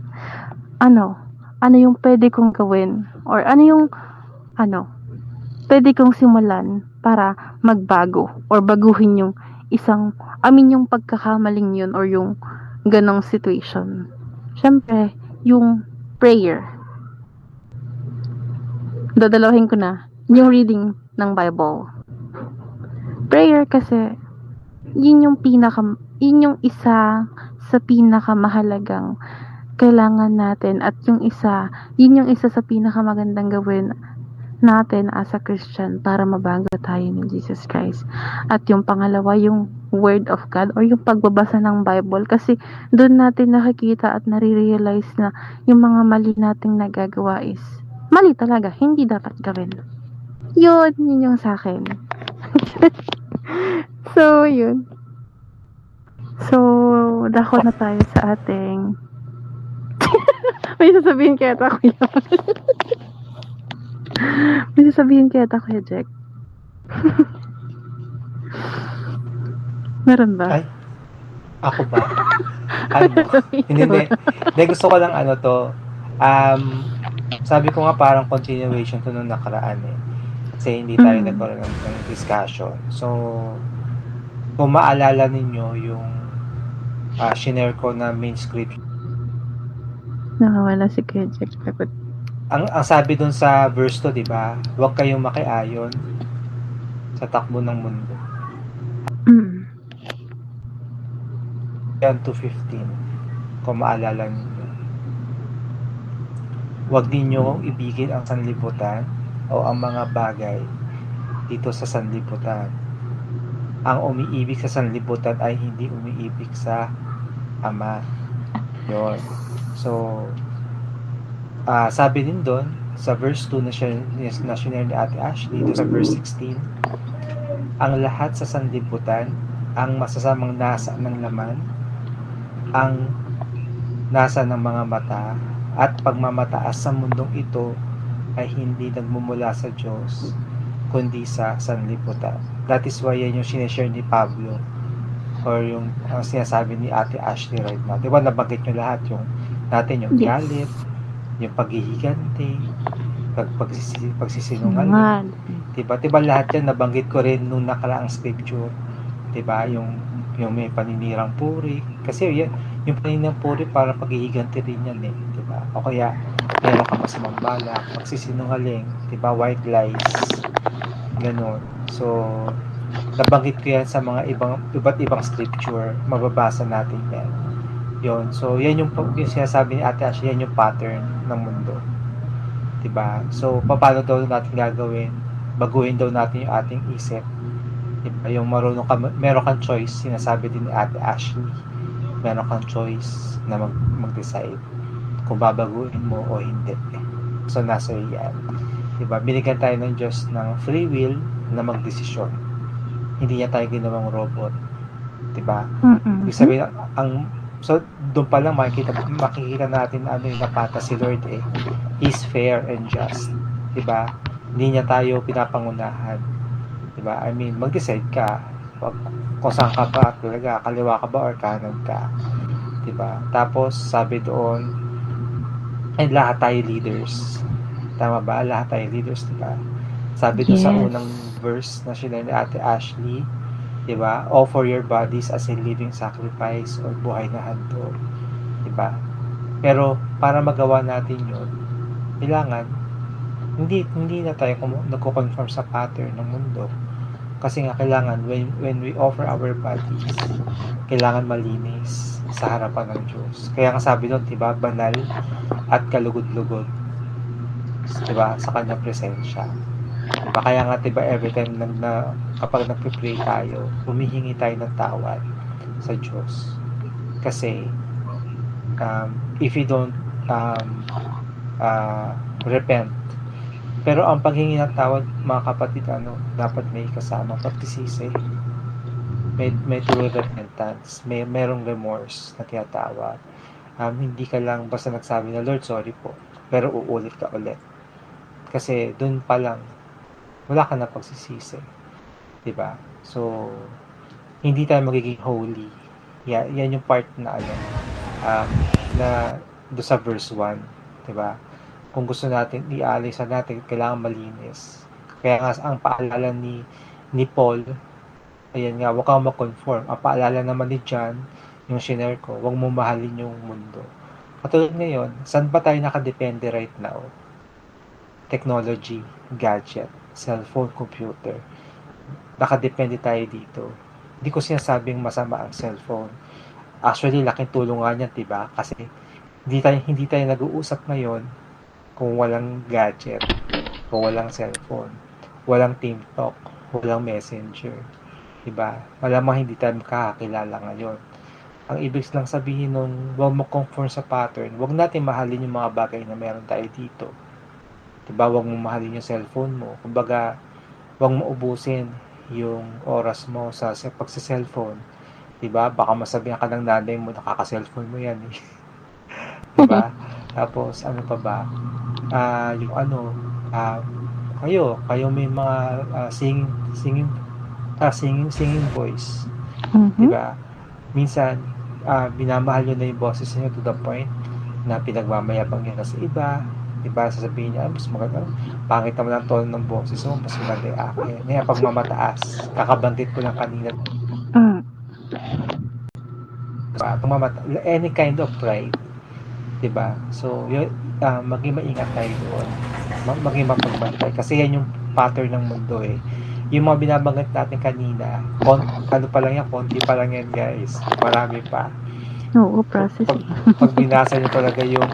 ano yung pwede kong gawin or ano yung pwede kong simulan para magbago or baguhin yung yung pagkakamaling yun or yung ganong situation. Siyempre, yung prayer. Dadalahin ko na yung reading ng Bible. Prayer kasi yun yung isa sa pinakamahalagang kailangan natin at yun yung isa sa pinakamagandang gawin natin as a Christian para mabago tayo ni Jesus Christ. At yung pangalawa, yung Word of God or yung pagbabasa ng Bible kasi doon natin nakikita at nare-realize na yung mga mali nating nagagawa is mali talaga, hindi dapat gawin. Yun yung sa akin. So, yun. So, dako na tayo sa ating may sasabihin kaya ta kuya. May sasabihin kaya ta kuya Jack. Meron ba? Ay, ako ba? Hindi. Gusto ko lang sabi ko nga parang continuation to nung nakaraan eh. Kasi hindi tayo nagkaroon ng discussion. So, kung maalala ninyo yung shinare ko na main script. Nakawala si Kuya Jack. Ang sabi dun sa verse 2, di ba? Huwag kayong makiayon sa takbo ng mundo. Yan 2:15. Kung maalala ninyo. Huwag ninyo ibigin ang sanlibutan o ang mga bagay dito sa sanlibutan. Ang umiibig sa sanlibutan ay hindi umiibig sa Ama. Yun. So, sabi din doon, sa verse 2 na share ni Ate Ashley, doon sa verse 16, ang lahat sa sanlibutan, ang masasamang nasa ng laman, ang nasa ng mga mata, at pagmamataas sa mundong ito ay hindi nagmumula sa Diyos, kundi sa sanlibutan. That is why yan yung sineshare ni Pablo or yung sinasabi ni Ate Ashley right now. Diba nabanggit nyo lahat yung natin yung galit, yung paghihiganti, pagsisinungaling. Diba lahat yan nabanggit ko rin nung nakaraang scripture. Diba yung may paninirang puri. Kasi yung paninirang puri parang paghihiganti rin yan eh. Diba? O kaya meron ka masamang balak, pagsisinungaling, diba? White lies. Ganon. So, nabanggit ko yan sa mga iba't ibang scripture, mababasa natin yan. Yun. So, yan yung sinasabi ni Ate Ashley, yan yung pattern ng mundo. Diba? So, paano daw natin gagawin? Baguhin daw natin yung ating isip. Diba? Yung meron kang choice, sinasabi din ni Ate Ashley. Meron kang choice na mag-decide kung babaguhin mo o hindi. So, nasa yan. Diba? Binigyan tayo ng Diyos ng free will na magdesisyon. Hindi niya tayo ginawang robot. Diba? Ibig sabihin, ang So, doon pa lang makikita natin ano yung napata si Lord eh. He's fair and just. Diba? Hindi niya tayo pinapangunahan. Diba? I mean, mag-decide ka. Kung saan ka ba talaga, kaliwa ka ba or kanan ka. Diba? Tapos, sabi doon, and lahat tayo leaders. Tama ba? Lahat tayo leaders, diba? Sabi doon sa Yes. unang verse na sinay ni Ate Ashley, diba? Offer your bodies as a living sacrifice or buhay na handog. Diba? Pero para magawa natin yun, kailangan hindi na tayo nagko-conform sa pattern ng mundo. Kasi nga kailangan when we offer our bodies, kailangan malinis sa harapan ng Diyos. Kaya nga sabi doon, diba? Banal at kalugod-lugod. Diba? Sa kanyang presensya. Diba? Kaya nga diba every time kapag nagpipray tayo, humihingi tayo ng tawad sa Diyos. Kasi if you don't repent, pero ang paghingi ng tawad, mga kapatid, dapat may kasama pagtisisi. May true repentance, merong remorse na tinatawag. Hindi ka lang basta nagsabi na, Lord, sorry po, pero uulit ka ulit. Kasi dun pa lang, wala ka na pagsisisi. Diba? So, hindi tayo magiging holy. Yan yung part na na do sa verse 1. Diba? Kung gusto natin i-alis natin, kailangan malinis. Kaya nga ang paalala ni Paul, ayan nga, huwag kang mag-conform. Ang paalala naman ni John, yung share ko, huwag mo mahalin yung mundo. Katulad ngayon, saan ba tayo nakadepende right now? Technology, gadget, cellphone, computer. Nakadepende tayo dito. Hindi ko sinasabing masama ang cellphone. Actually, laking tulong nga niyan, diba? Kasi hindi tayo nag-uusap ngayon kung walang gadget, kung walang cellphone, walang team talk, walang messenger. Diba? Malamang hindi tayo makakakilala ngayon. Ang ibig lang sabihin nung huwag mo conform sa pattern, huwag natin mahalin yung mga bagay na meron tayo dito. Diba? Huwag mo mahalin yung cellphone mo. Kumbaga, huwag mo ubusin yung oras mo sa pagsa-cellphone. Diba? Baka masabihan ka ng nanay mo, nakaka-cellphone mo yan eh. Diba? Tapos, ano pa ba? Kayo may mga singing voice. Diba? Minsan, binamahal nyo na yung boses niyo to the point na pinagmamayabang nyo na sa iba. Diba? Sasabihin niya, mas maganda, pangit naman ang tono ng boses mo, mas maganda yung akin. Ngayon, pag mamataas, kakabantit ko lang kanina. Diba? Any kind of pride. Diba? So, maging maingat tayo doon. Maging mapagbantay. Kasi yan yung pattern ng mundo eh. Yung mga binabanggit natin kanina, pa lang yan, konti pa lang yan guys. Marami pa. Oo, process. Pag binasa nyo talaga yung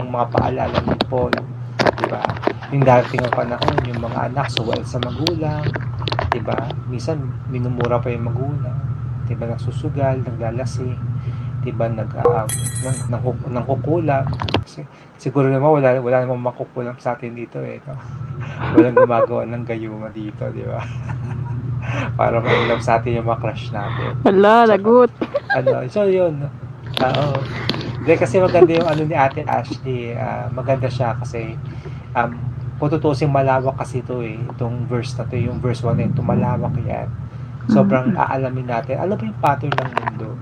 mga paalala ni Paul, diba? Yung dating ng panahon, yung mga anak suwal sa magulang, diba? Minsan, minumura pa yung magulang, diba? Nagsusugal, naglalasing, diba? Nangkukulam. Siguro naman, wala namang makukulam sa atin dito eh, no? Walang gumagawa ng gayuma dito, diba? Para ma-love sa atin yung mga crush natin. Wala, lagot. So yun. Kasi maganda yung ni Ate Ashley. Maganda siya kasi kung tutusin malawak kasi ito eh. Itong verse na to, yung verse 1 na ito, malawak yan. Sobrang aalamin natin. Ano ba yung pattern ng mundo?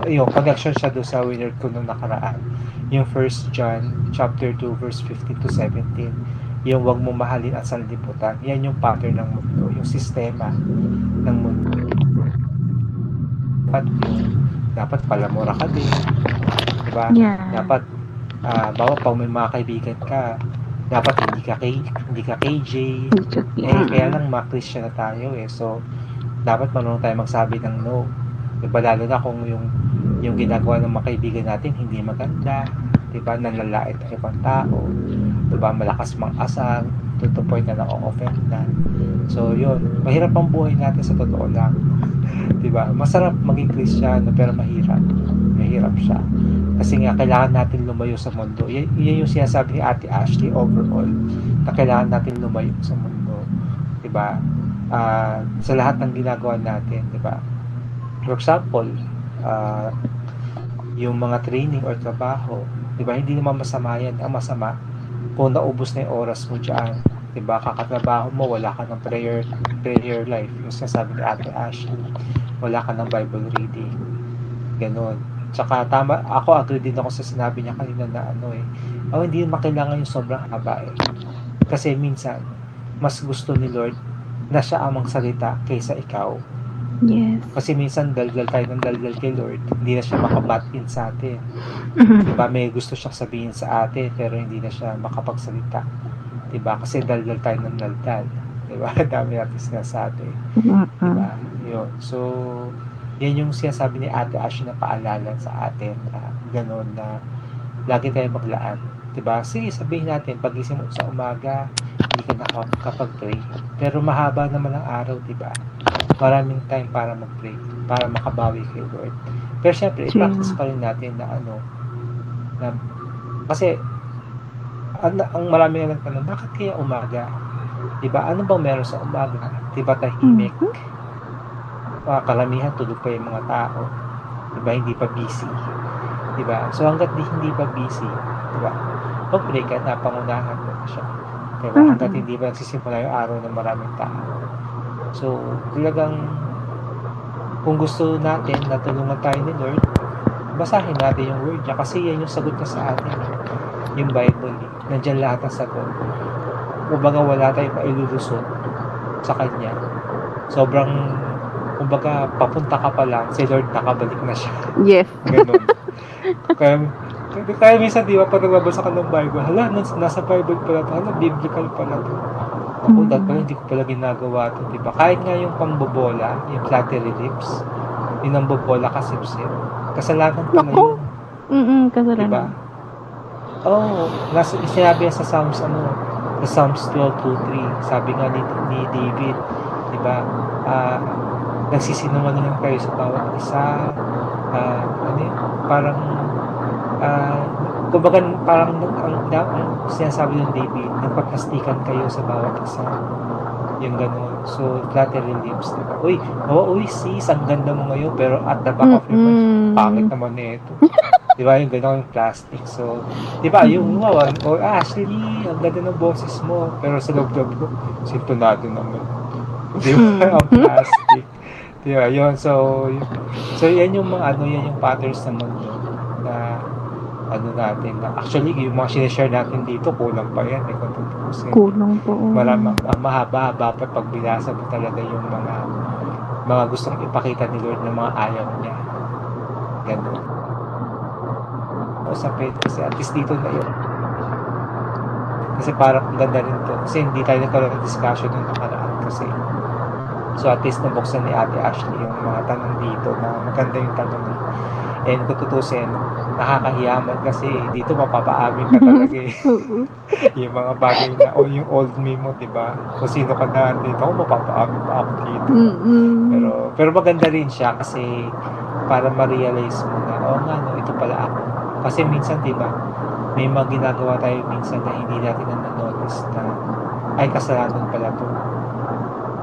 Yung connection siya doon sa winner ko nung nakaraan. Yung 1 John chapter 2 verse 15 to 17. Yung wag mo mahalin ang sanlibutan. Yan yung pattern ng mundo, yung sistema ng mundo. Dapat palamura ka din. Diba? Yeah. Dapat pag may mga kaibigan ka, dapat hindi ka KJ. Kaya lang mga-Christian na tayo eh. So, dapat marunong tayo magsabi ng no. Diba? Lalo na kung yung ginagawa ng mga kaibigan natin hindi maganda. Diba? Nanlalait ang ibang tao. Diba? Malakas mang-asal. To the point na na-offend na. So, yun. Mahirap ang buhay natin sa totoo lang. Diba? Masarap maging Kristiyano pero mahirap. Mahirap siya. Kasi nga, kailangan natin lumayo sa mundo. Yan yung sinasabi ni Ate Ashley overall, na kailangan natin lumayo sa mundo. Diba? Sa lahat ng ginagawa natin, diba? For example, yung mga training or trabaho, di ba, hindi naman masama yan. Ang masama, kung naubos na yung oras mo dyan, di ba, kakatrabaho mo, wala ka ng prayer life, yung sinasabi ni Ate Ashley, wala ka ng Bible reading, ganon. Tsaka tama, ako agree din ako sa sinabi niya kanina na hindi naman kailangan yung sobrang haba kasi minsan, mas gusto ni Lord na siya ang magsalita kaysa ikaw. Yes. Kasi minsan dalgal tayo ng dalgal kay Lord, hindi na siya makabat-in sa atin. Diba? May gusto siyang sabihin sa atin, pero hindi na siya makapagsalita. Diba? Kasi dalgal tayo ng daldal. Diba? Dami natin sinasabi. Diba? Yun. So, yan yung sinasabi ni Ate Ash na paalala sa atin na gano'n na lagi tayo maglaan. Diba? Sige, sabihin natin, pagising mo sa umaga, hindi ka nakakapag-pray. Pero mahaba naman ang araw, diba? Maraming time para mag-pray, para makabawi kay Lord. Pero syempre, i-practice pa rin natin na kasi ang marami na nagtanong, bakit kaya umaga? Diba? Ano bang meron sa umaga? Diba tahimik? Karamihan tulog pa yung mga tao. Diba? Hindi pa busy. Diba? So hanggat hindi pa busy, diba? Pag-pray ka na, pangunahan mo na siya. Diba? Hanggat hindi pa nagsisimula yung araw ng maraming tao. So, talagang kung gusto natin na tulungan tayo ni Lord, basahin natin yung word niya kasi yan yung sagot niya sa atin. Yung Bible, nandiyan lahat ng sagot. Kumbaga wala tayong mailulusot sa Kanya. Sobrang, kumbaga papunta ka pa lang, si Lord nakabalik na siya. Yes. Ganun. Kaya minsan di ba pag nagbabasa ka ng Bible, nasa Bible pala ito, biblical pala ito. Ako, dahil pala hindi ko pala ginagawa ito, diba? Kahit nga yung pambobola, yung flattery lips, yung nambobola kasipsip, kasalanan pa na yun. Kasalanan. Diba? Sinabi yan sa Psalms, sa Psalms 12:2-3, sabi nga ni David, diba? Nagsisinungaling kayo sa bawat isa, kumbaga parang ang sinasabi ng David, nagpaplastikan kayo sa bawat isa. Yung gano'n. So, flattery lips. Diba? Uy, sis, ang ganda mo ngayon, pero at the back of your mind, pangit naman na ito. Diba? Yung gano'n yung plastic. So, diba? Yung Ashley, ang ganda ng boses mo. Pero sa loob-loob ko, sintonado naman. Diba? Ang plastic. Diba? Yun. So yan yung mga yan yung patterns ng mundo na natin na actually yung mga sinishare natin dito kulang pa yan kung tutusin. Kulang po. Mahaba-haba pa pag binasa mo talaga yung mga gustong ipakita ni Lord ng mga ayaw niya. Ganun. Usapin kasi at least dito na yun. Kasi parang ganda rin to. Kasi hindi tayo nagkaroon ng discussion nung nakaraan kasi so at least nabuksan ni Ate Ashley yung mga tanong dito na maganda yung tanong niya. And kung tutusin, nakakahiyaman kasi dito mapapaamin ka talaga yung mga bagay na yung old me mo, diba? Kung sino ka na dito, mapapaamin pa ako dito. Pero maganda rin siya kasi para ma-realize mo na ito pala ako. Kasi minsan, diba, may mga ginagawa tayo minsan na hindi natin na-notice na ay kasalanan pala to.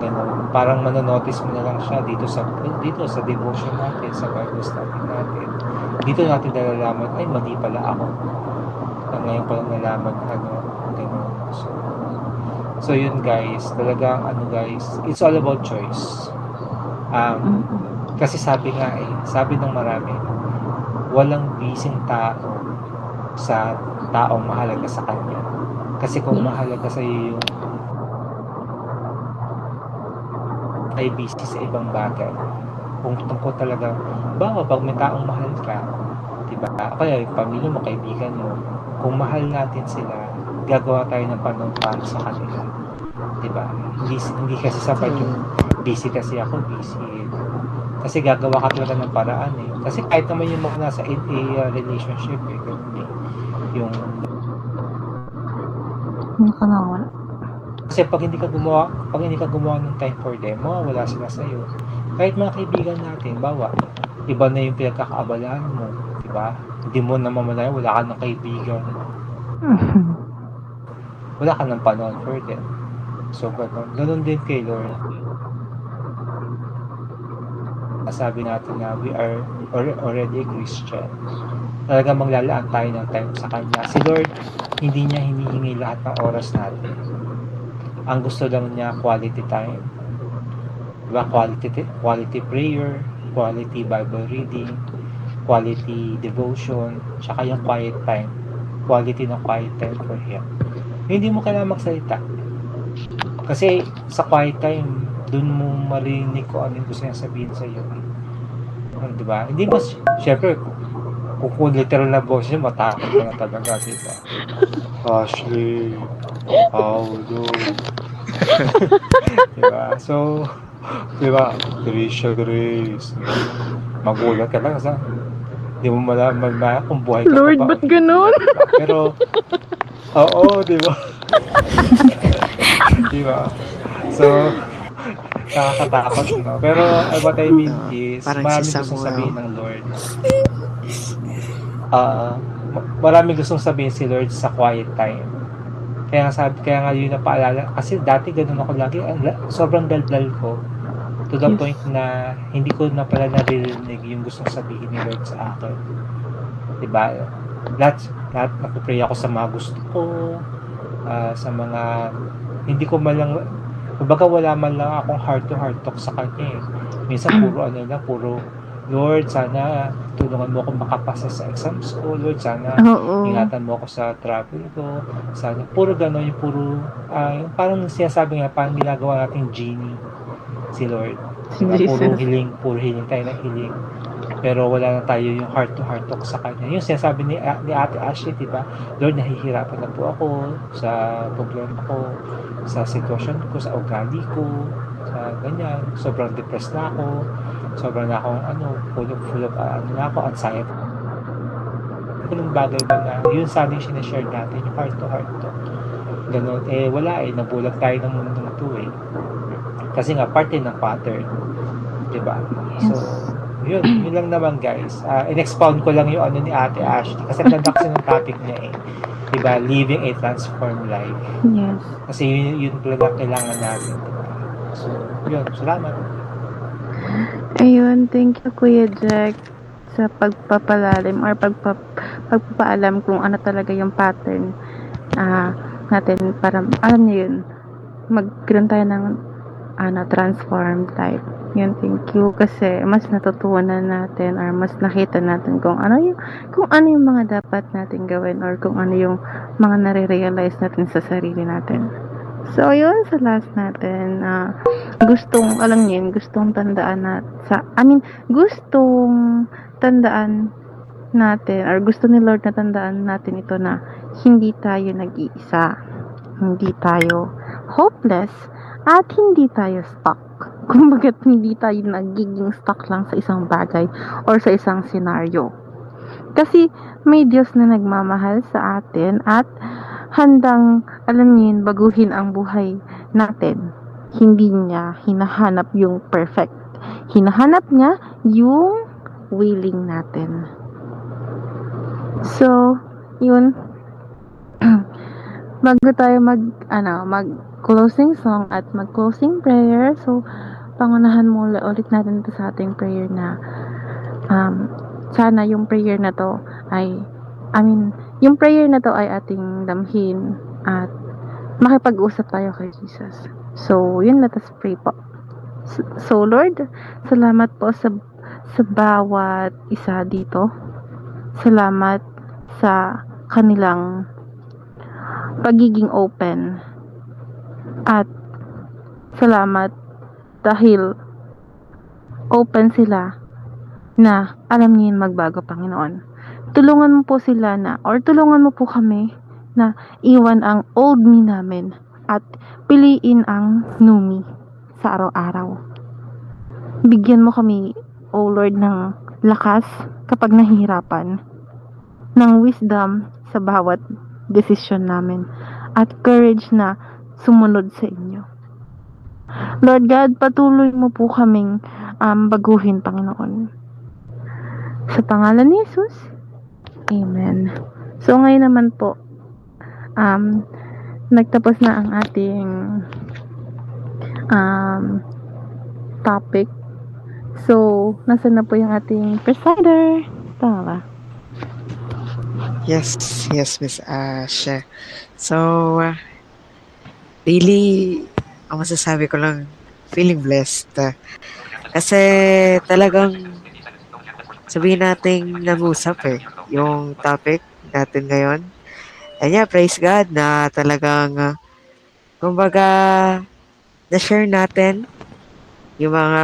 Ganun. Parang manonotice mo na lang siya dito sa devotion natin, sa Bible study natin. Dito natin nalalaman, ay mali pala ako. Ngayon pa lang nalaman ganun. So yun guys, talagang guys, it's all about choice. Kasi sabi ng marami, walang bising tao sa taong mahalaga sa kanya. Kasi kung mahalaga sa iyo yung ay busy sa ibang bagay. Kung tungkol talaga, pag may taong mahal ka, diba? Kaya yung pamilya mo, kaibigan mo, kung mahal natin sila, gagawa tayo ng panahon para sa kanila. Diba? Hindi kasi sapat yung busy kasi ako, busy. Kasi gagawa ka talaga ng paraan eh. Kasi kahit naman yung mga nasa relationship ganun yung nakakawala. kasi pag hindi ka gumawa ng time for them, wala sila sa iyo. Kahit mga kaibigan natin, iba na yung pinagkakaabalahan mo, di ba? Hindi mo na mamalaya, wala ka ng kaibigan. Wala ka ng panahon for them. So, ganun din kay Lord. sabi natin na we are already a Christian, talagang maglalaan tayo ng time sa Kanya. Si Lord, hindi niya hinihingi lahat ng oras natin. Ang gusto lang niya, quality time. Diba? Quality prayer, quality Bible reading, quality devotion, tsaka yung quiet time. Quality ng quiet time for Him. Hindi mo kailangan magsalita. Kasi sa quiet time, dun mo marinig ko ano yung gusto niya sabihin sa iyo. Diba? Hindi mo, syempre, kung literal na boss niya, matakot ka na talaga, diba? Ashley, Paulo. Diba? So, diba? Grace. Magulat ka lang sa hindi mo malaman kung buhay ka Lord, pa ba. ba't ganun? Pero, oo, diba? Diba? So, nakakatakot, no? Pero what I mean is, Parang maraming si gustong Samuel. sabihin ng Lord. Maraming gustong sabihin si Lord sa quiet time. Kaya nga yun na paalala. Kasi dati ganun ako lagi. Sobrang daldal ko. To the point na hindi ko na pala naririnig yung gustong sabihin ni Lord sa akin. Diba? Lahat nakupray ako sa mga gusto ko, sa mga hindi ko malang, kumbaga wala man lang akong heart to heart talk sa Kanya eh. Minsan puro Lord, sana tulungan mo ako makapasa sa exams ko. Lord, sana Oo. ingatan mo ako sa travel ko. Sana puro gano'n, yung parang sinasabi nga, parang ginagawa nating genie si Lord. Diba? Puro hiling tayo na hiling. Pero wala na tayo yung heart to heart talk sa Kanya. Yung sinasabi ni Ate Ashley, diba? Lord, nahihirapan na po ako sa problema ko, sa sitwasyon ko, sa ugali ko, sa ganyan. Sobrang depressed na ako. Sobrang na akong full of anxiety. Anong bagay ba na yun sana yung sinashare natin, yung heart to heart talk. Ganon, wala nabulag tayo ng mundong ito kasi nga parte ng pattern, diba? So yun lang naman guys. In-expound ko lang yung ni Ate Ashley kasi ganda kasi ng topic niya diba? Living a transformed life. Yes. Kasi yun talaga kailangan natin, diba? So yun, salamat. Ayun, thank you Kuya Jack sa pagpapalalim or pagpapaalam kung ano talaga yung pattern natin para alam niyo yun, magkaroon tayo ng transformed life. Yun, thank you kasi mas natutunan natin or mas nakita natin kung ano yung mga dapat natin gawin or kung ano yung mga nare-realize natin sa sarili natin. So, yun sa last natin, gustong tandaan natin or gusto ni Lord na tandaan natin ito na hindi tayo nag-iisa, hindi tayo hopeless, at hindi tayo stuck. Kumbaga, hindi tayo nagiging stuck lang sa isang bagay or sa isang senaryo. Kasi may Diyos na nagmamahal sa atin at handang, baguhin ang buhay natin. Hindi niya hinahanap yung perfect. Hinahanap niya yung willing natin. So, yun. Bago tayo mag closing song at mag-closing prayer, so, pangunahan mo ulit natin ito sa ating prayer na sana yung prayer na to ay ating damhin at makipag-usap tayo kay Jesus. So, yun, let us pray po. So, Lord, salamat po sa bawat isa dito. Salamat sa kanilang pagiging open. At salamat dahil open sila na alam niyo yung magbago, Panginoon. Tulungan mo po sila tulungan mo po kami na iwan ang old me namin at piliin ang new me sa araw-araw. Bigyan mo kami, O Lord, ng lakas kapag nahihirapan, ng wisdom sa bawat desisyon namin, at courage na sumunod sa inyo. Lord God, patuloy mo po kaming baguhin, Panginoon. Sa pangalan ni Jesus, Amen. So ngayon naman po, nagtapos na ang ating topic So, nasa na po yung ating presider? Tama ba? Yes, yes, Miss Ash. So, really, ang masasabi ko lang, feeling blessed. Kasi talagang sabihin nating nag-usap yung topic natin ngayon. And yeah, praise God na talagang, kumbaga, na-share natin yung mga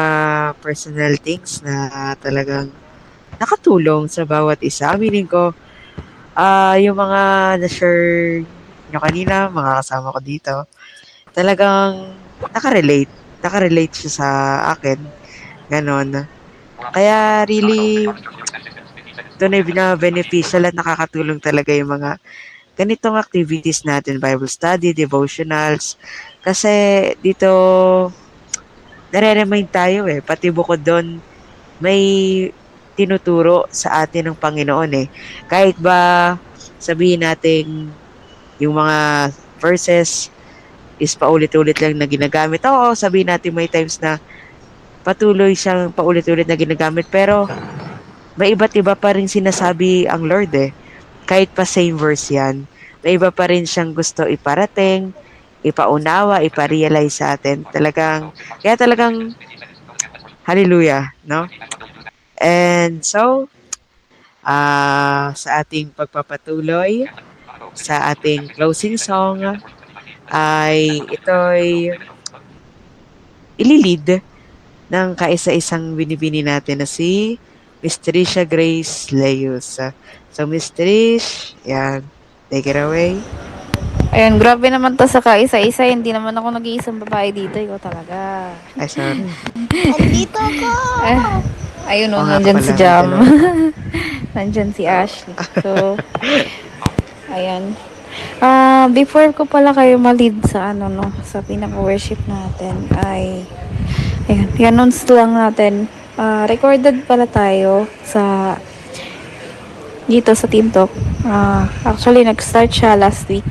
personal things na talagang nakatulong sa bawat isa. Aminin ko, yung mga na-share nyo kanina, mga kasama ko dito, talagang nakarelate. Nakarelate siya sa akin. Ganon. Kaya really, tunay na beneficial at nakakatulong talaga yung mga ganitong activities natin, Bible study, devotionals. Kasi dito, nare-remind tayo pati bukod doon, may tinuturo sa atin ng Panginoon Kahit ba sabihin natin yung mga verses is paulit-ulit lang na ginagamit. Oo, sabihin natin may times na patuloy siyang paulit-ulit na ginagamit. Pero may iba't iba pa rin sinasabi ang Lord Kahit pa same verse yan. May iba pa rin siyang gusto iparating, ipaunawa, iparealize sa atin. Kaya talagang hallelujah, no? And so, sa ating pagpapatuloy, sa ating closing song, ay ito'y ililid ng kaisa-isang binibini natin na si Miss Tricia Grace Leus. So, Miss Trish, yan, take it away. Ayun, grabe naman to sa kaisa-isa. Hindi naman ako nag-iisang babae dito. Ikaw talaga. Ay, sorry. Andito ako! Ayun Oo o, nga nandyan pala, si may Jam. dalawa. Nandyan si Ashley. So, ayan. Before ko pala kayo ma-lead sa sa pinaka-worship natin ay ayan, i-announce lang natin. Recorded pala tayo dito sa Team Talk. Actually, nag-start siya last week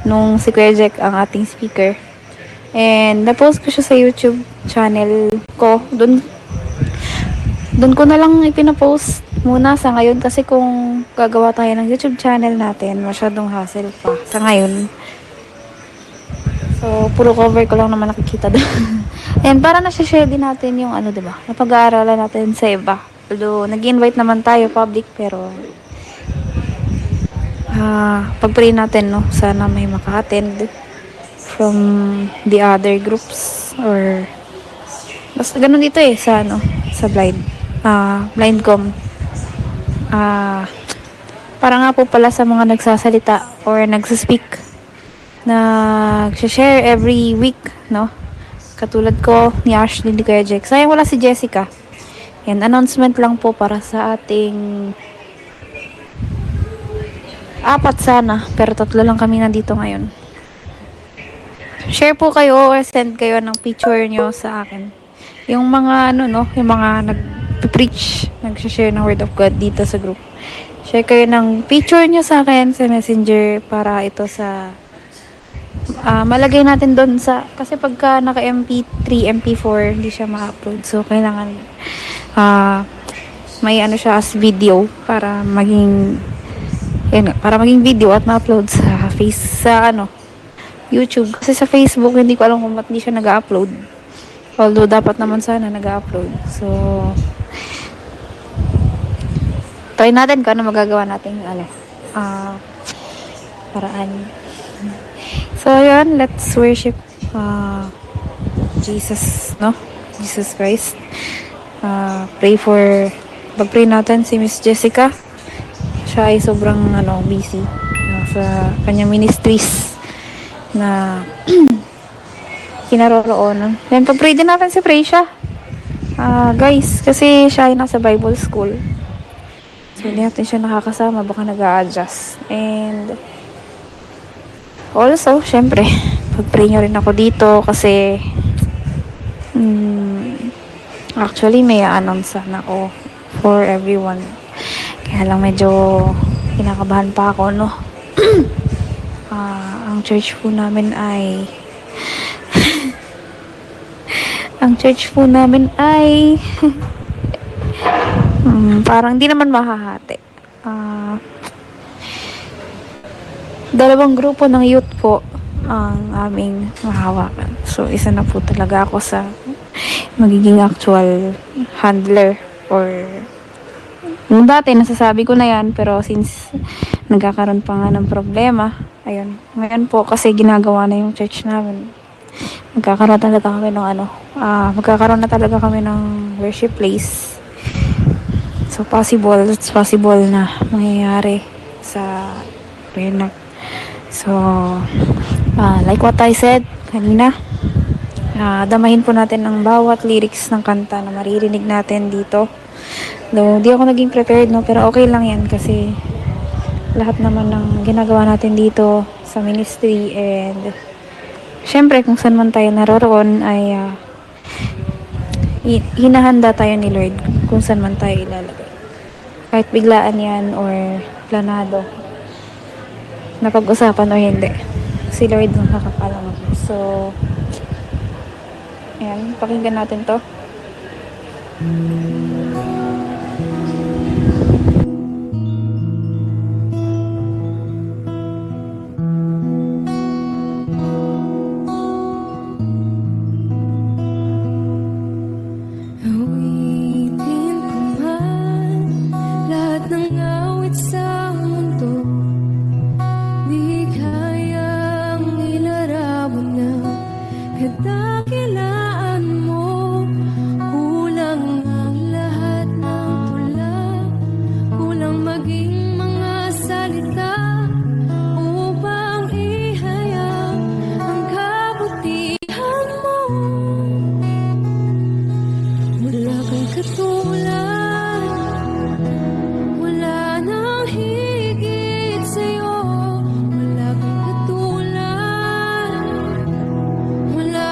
nung si Kuya Jack ang ating speaker. And na-post ko siya sa YouTube channel ko. Doon ko na lang ipinapost muna sa ngayon kasi kung gagawa tayo ng YouTube channel natin, masyadong hassle pa sa ngayon. So, puro cover ko lang naman nakikita doon. And para na-share din natin yung diba? Napag-aaralan natin sa iba. Although, nag-invite naman tayo public pero pag-pray natin, no? Sana may maka-attend from the other groups or basta ganun dito sa blindcom. Para nga po pala sa mga nagsasalita or nagsaspeak nag-share every week, no? Katulad ko ni Ashley, ni Kuya Jack. Sayang wala si Jessica. Yan, announcement lang po para sa ating 4 sana, pero 3 lang kami nandito ngayon. Share po kayo or send kayo ng picture nyo sa akin. Yung mga yung mga nag-preach, nag-share ng word of God dito sa group. Share kayo ng picture nyo sa akin sa Messenger para ito sa malagay natin doon kasi pagka naka MP3, MP4, hindi siya ma-upload. So, kailangan may siya as video para maging video at ma-upload sa YouTube. Kasi sa Facebook, hindi ko alam kung ba't hindi siya nag-upload. Although, dapat naman sana nag-upload. So, try natin kung ano magagawa natin paraan. So, yun, let's worship Jesus, no? Jesus Christ. Pag-pray natin si Miss Jessica. Siya ay sobrang busy sa kanyang ministries na kinaroroonan. Then, pag-pray din natin si Precia. Guys, kasi siya ay nasa Bible school. So, hindi natin siya nakakasama. Baka nag-a-adjust. And, also, syempre, pag-pray nyo rin ako dito kasi actually, may announce sana ako for everyone. Kaya lang medyo kinakabahan pa ako, no? Ang church po namin ay Ang church po namin ay parang hindi naman mahahati. Dalawang grupo ng youth po ang aming mahawakan. So, isa na po talaga ako sa magiging actual handler or nung dati nasasabi ko na yan pero since nagkakaroon pa nga ng problema, ayun, ngayon po kasi ginagawa na yung church namin, magkakaroon na talaga kami ng worship place. So it's possible na mangyayari sa Renac. So like what I said kanina, damahin po natin ang bawat lyrics ng kanta na maririnig natin dito. Though, di ako naging prepared, no? Pero okay lang yan kasi lahat naman ng ginagawa natin dito sa ministry and syempre kung saan man tayo naroroon ay hinahanda tayo ni Lord kung saan man tayo ilalagay. Kahit biglaan yan or planado, napag-usapan o hindi, si Lord ang nakakalam. So, ayan, pakinggan natin to. Wala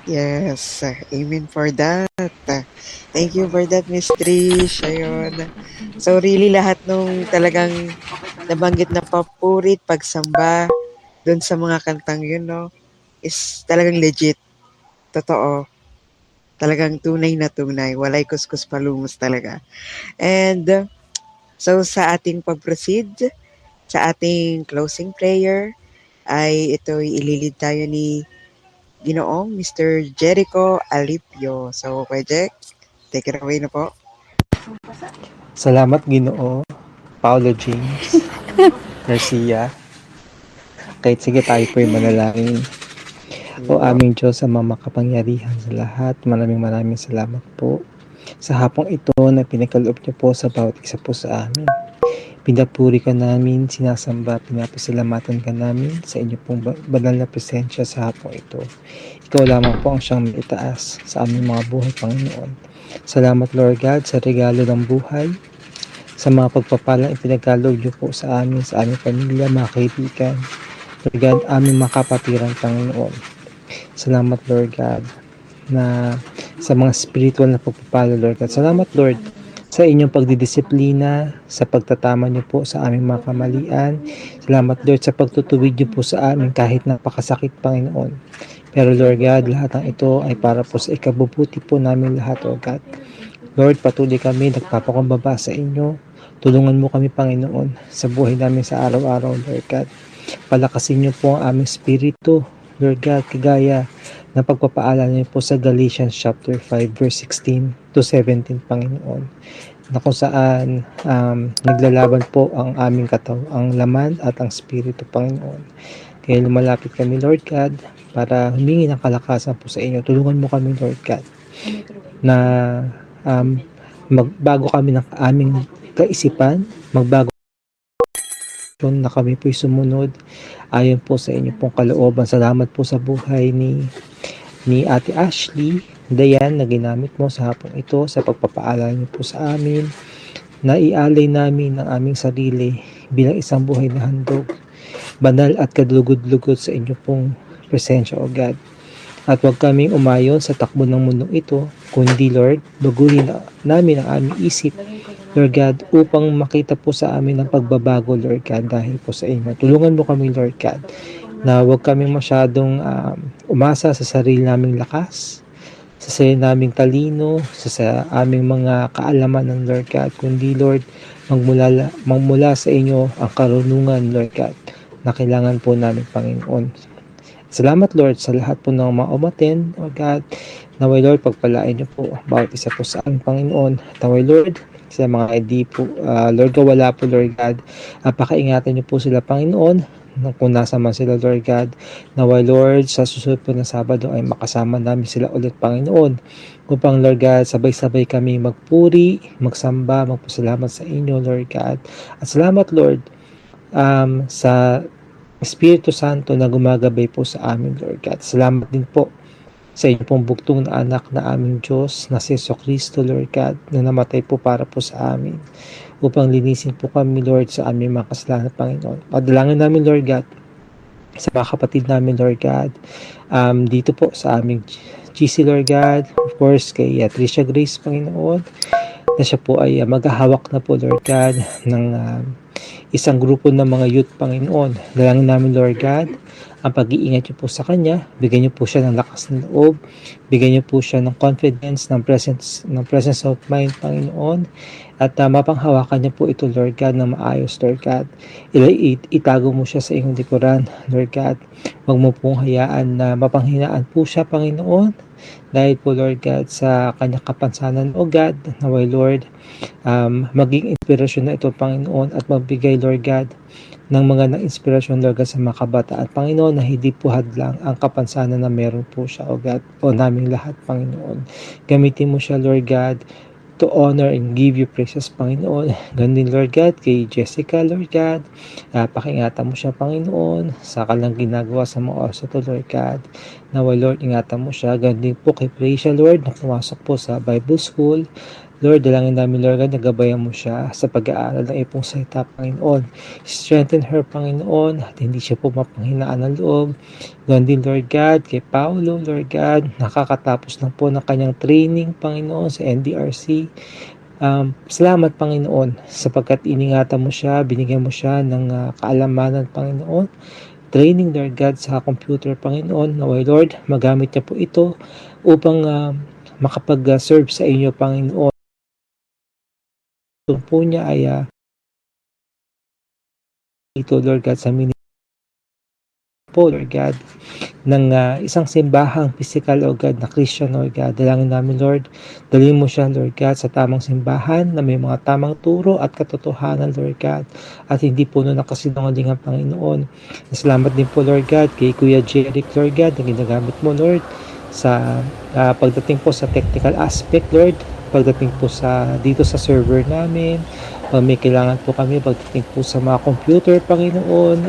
Yes, amen for that. Thank you for that, Miss Trish. Ayun. So really lahat nung talagang nabanggit na papurit, pagsamba, dun sa mga kantang yun, no, is talagang legit. Totoo. Talagang tunay na tunay. Walay kuskus palumos talaga. And so sa ating pag-proceed, sa ating closing prayer, ay ito'y ililid tayo ni Ginoong Mr. Jericho Alipio. So, Kuya Jack, take it away na po. Salamat Ginoo, Paolo James, Garcia. Kahit sige tayo po'y manalangin. O aming Diyos, ang makapangyarihan sa lahat, maraming salamat po sa hapong ito na pinakaloob niyo po sa bawat isa po sa amin. Pinapuri ka namin, sinasamba, pinapasalamatan ka namin sa inyo pong banal na presensya sa hapong ito. Ikaw lamang po ang siyang itaas sa aming mga buhay, Panginoon. Salamat, Lord God, sa regalo ng buhay, sa mga pagpapalang ipinagkaloob niyo po sa amin, sa aming pamilya, mga kaibigan. Lord God, aming mga kapatiran, Panginoon. Salamat, Lord God, na sa mga spiritual na pagpapala, Lord God. Salamat, Lord, sa inyong pagdidisiplina, sa pagtatama niyo po sa aming mga kamalian. Salamat, Lord, sa pagtutuwid niyo po sa amin kahit napakasakit, Panginoon. Pero, Lord God, lahat ng ito ay para po sa ikabubuti po namin lahat, Lord God. Lord, patuloy kami nagpapakumbaba sa inyo. Tulungan mo kami, Panginoon, sa buhay namin sa araw-araw, Lord God. Palakasin niyo po ang aming spirito, Lord God, kagaya ng pagpapaalala niyo po sa Galatians chapter 5 verse 16 to 17, Panginoon, na kung saan naglalaban po ang aming ang laman at ang spirito, Panginoon. Kaya lumalapit kami, Lord God, para humingi ng kalakasan po sa inyo. Tulungan mo kami, Lord God, na magbago kami ng aming kaisipan, magbago na kami po'y sumunod ayon po sa inyo pong kalooban. Salamat po sa buhay ni Ate Ashley Dayan na ginamit mo sa hapong ito sa pagpapaalala niyo po sa amin na ialay namin ang aming sarili bilang isang buhay na handog, banal at kadlugod-lugod sa inyo pong presensya, O God. At huwag kaming umayon sa takbo ng mundong ito, kundi, Lord, baguhin namin ang aming isip, Lord God, upang makita po sa amin ang pagbabago, Lord God, dahil po sa inyo. Tulungan mo kami, Lord God, na huwag kaming masyadong umasa sa sarili naming lakas, sa sarili naming talino, sa aming mga kaalaman ng Lord God, kundi, Lord, magmula sa inyo ang karunungan, Lord God, na kailangan po namin, Panginoon. Salamat, Lord, sa lahat po ng mga umaten, O God. Naway, Lord, pagpalain niyo po bawat isa po sa aming Panginoon. Naway, Lord, sa mga hindi po, Lord, wala po, Lord God. Pakaingatan niyo po sila, Panginoon, kung nasa man sila, Lord God. Naway, Lord, sa susunod po na Sabado ay makasama namin sila ulit, Panginoon. Upang, Lord God, sabay-sabay kami magpuri, magsamba, magpasalamat sa inyo, Lord God. At salamat, Lord, sa Espiritu Santo na gumagabay po sa amin, Lord God. Salamat din po sa inyo pong bugtong na anak na aming Diyos na si Jesucristo, Lord God, na namatay po para po sa amin upang linisin po kami, Lord, sa aming mga kasalanan, Panginoon. Padalangin namin, Lord God, sa mga kapatid namin, Lord God, dito po sa aming GC, Lord God, of course, kay Tricia Grace, Panginoon, na siya po ay maghahawak na po, Lord God, ng isang grupo ng mga youth, Panginoon. Dalangin namin, Lord God, ang pag-iingat niyo po sa kanya, bigyan niyo po siya ng lakas ng loob, bigyan niyo po siya ng confidence, ng presence of mind, Panginoon, at mapanghawakan niyo po ito, Lord God, na maayos, Lord God. Itago mo siya sa iyong likuran, Lord God. Huwag mo pong hayaan na mapanghinaan po siya, Panginoon, dahil po, Lord God, sa kanyang kapansanan, O God, naway, Lord, maging inspirasyon na ito, Panginoon, at magbigay, Lord God, ng mga na-inspirasyon, Lord God, sa mga kabataan, Panginoon, na hindi po hadlang ang kapansanan na meron po siya, O God, o naming lahat, Panginoon. Gamitin mo siya, Lord God, to honor and give you praises, Panginoon. Ganun din, Lord God, kay Jessica, Lord God. Pakingatan mo siya, Panginoon, sa kanilang ginagawa sa mga oras ito, Lord God. Naway, Lord, ingatan mo siya. Ganun din po kay Praisha, Lord, na pumasok po sa Bible School. Lord, dalangin namin, Lord God, nagabayan mo siya sa pag-aaral ng ipong salita, Panginoon. Strengthen her, Panginoon, at hindi siya po mapanghinaan ng loob. Ganoon din, Lord God, kay Paulo, Lord God, nakakatapos na po ng kanyang training, Panginoon, sa NDRC. Salamat, Panginoon, sapagkat iningatan mo siya, binigyan mo siya ng kaalamanan, Panginoon. Training, Lord God, sa computer, Panginoon. Naway, Lord, magamit niya po ito upang makapag-serve sa inyo, Panginoon. Ito po niya ay ito, Lord God, sa ministry po, Lord God, ng isang simbahang physical, Lord God, na Christian, Lord God. Dalangin namin, Lord, dalhin mo siya, Lord God, sa tamang simbahan na may mga tamang turo at katotohanan, Lord God, at hindi po nakasinungaling ang Panginoon. Salamat din po, Lord God, kay Kuya Jeric, Lord God, na ginagamit mo, Lord, sa pagdating po sa technical aspect, Lord, pagdating po dito sa server namin, may kailangan po kami pagdating po sa mga computer, Panginoon.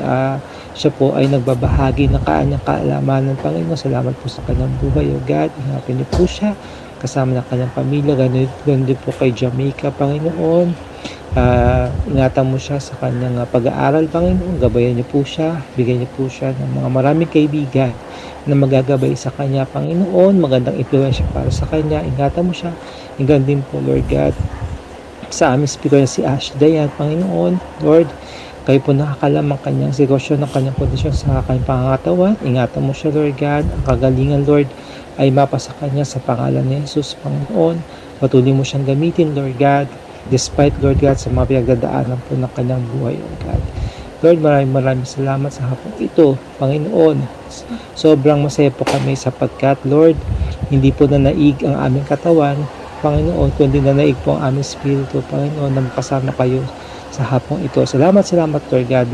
Siya po ay nagbabahagi ng kanyang kaalaman ng Panginoon. Salamat po sa kanyang buhay, O God. Ingatan niyo po siya kasama ng kanyang pamilya. Ganun din po kay Jamaica, Panginoon. Ingatan mo siya sa kanyang pag-aaral, Panginoon. Gabayan niyo po siya. Bigyan niyo po siya ng mga maraming kaibigan na magagabay sa kanya, Panginoon. Magandang impluensya para sa kanya. Ingatan mo siya. Ingatan din po, Lord God, sa aming speaker na si Ash Dayan, Panginoon. Lord, kayo po nakakalam ang kanyang sitwasyon, ang kanyang kondisyon sa kanyang pangangatawan. Ingatan mo siya, Lord God. Ang kagalingan, Lord, ay mapasa kanya sa pangalan ni Jesus, Panginoon. Patuloy mo siyang gamitin, Lord God, despite, Lord God, sa mga pinagdadaanan po ng kanyang buhay, Lord God. Lord, maraming salamat sa hapong ito, Panginoon. Sobrang masaya po kami sapagkat, Lord, hindi po nanaig ang aming katawan, Panginoon, kundi nanaig po ang aming spirito, Panginoon, na makasama kayo sa hapong ito. Salamat, Lord God.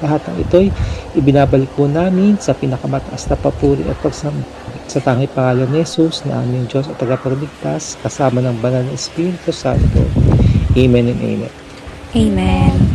Lahat ng ito'y ibinabalik po namin sa pinakamataas na papuri at pagsamba sa tangi pangalan ni Jesus na aming Diyos at tagapagligtas kasama ng banal na Espiritu Santo. Amen and amen. Amen.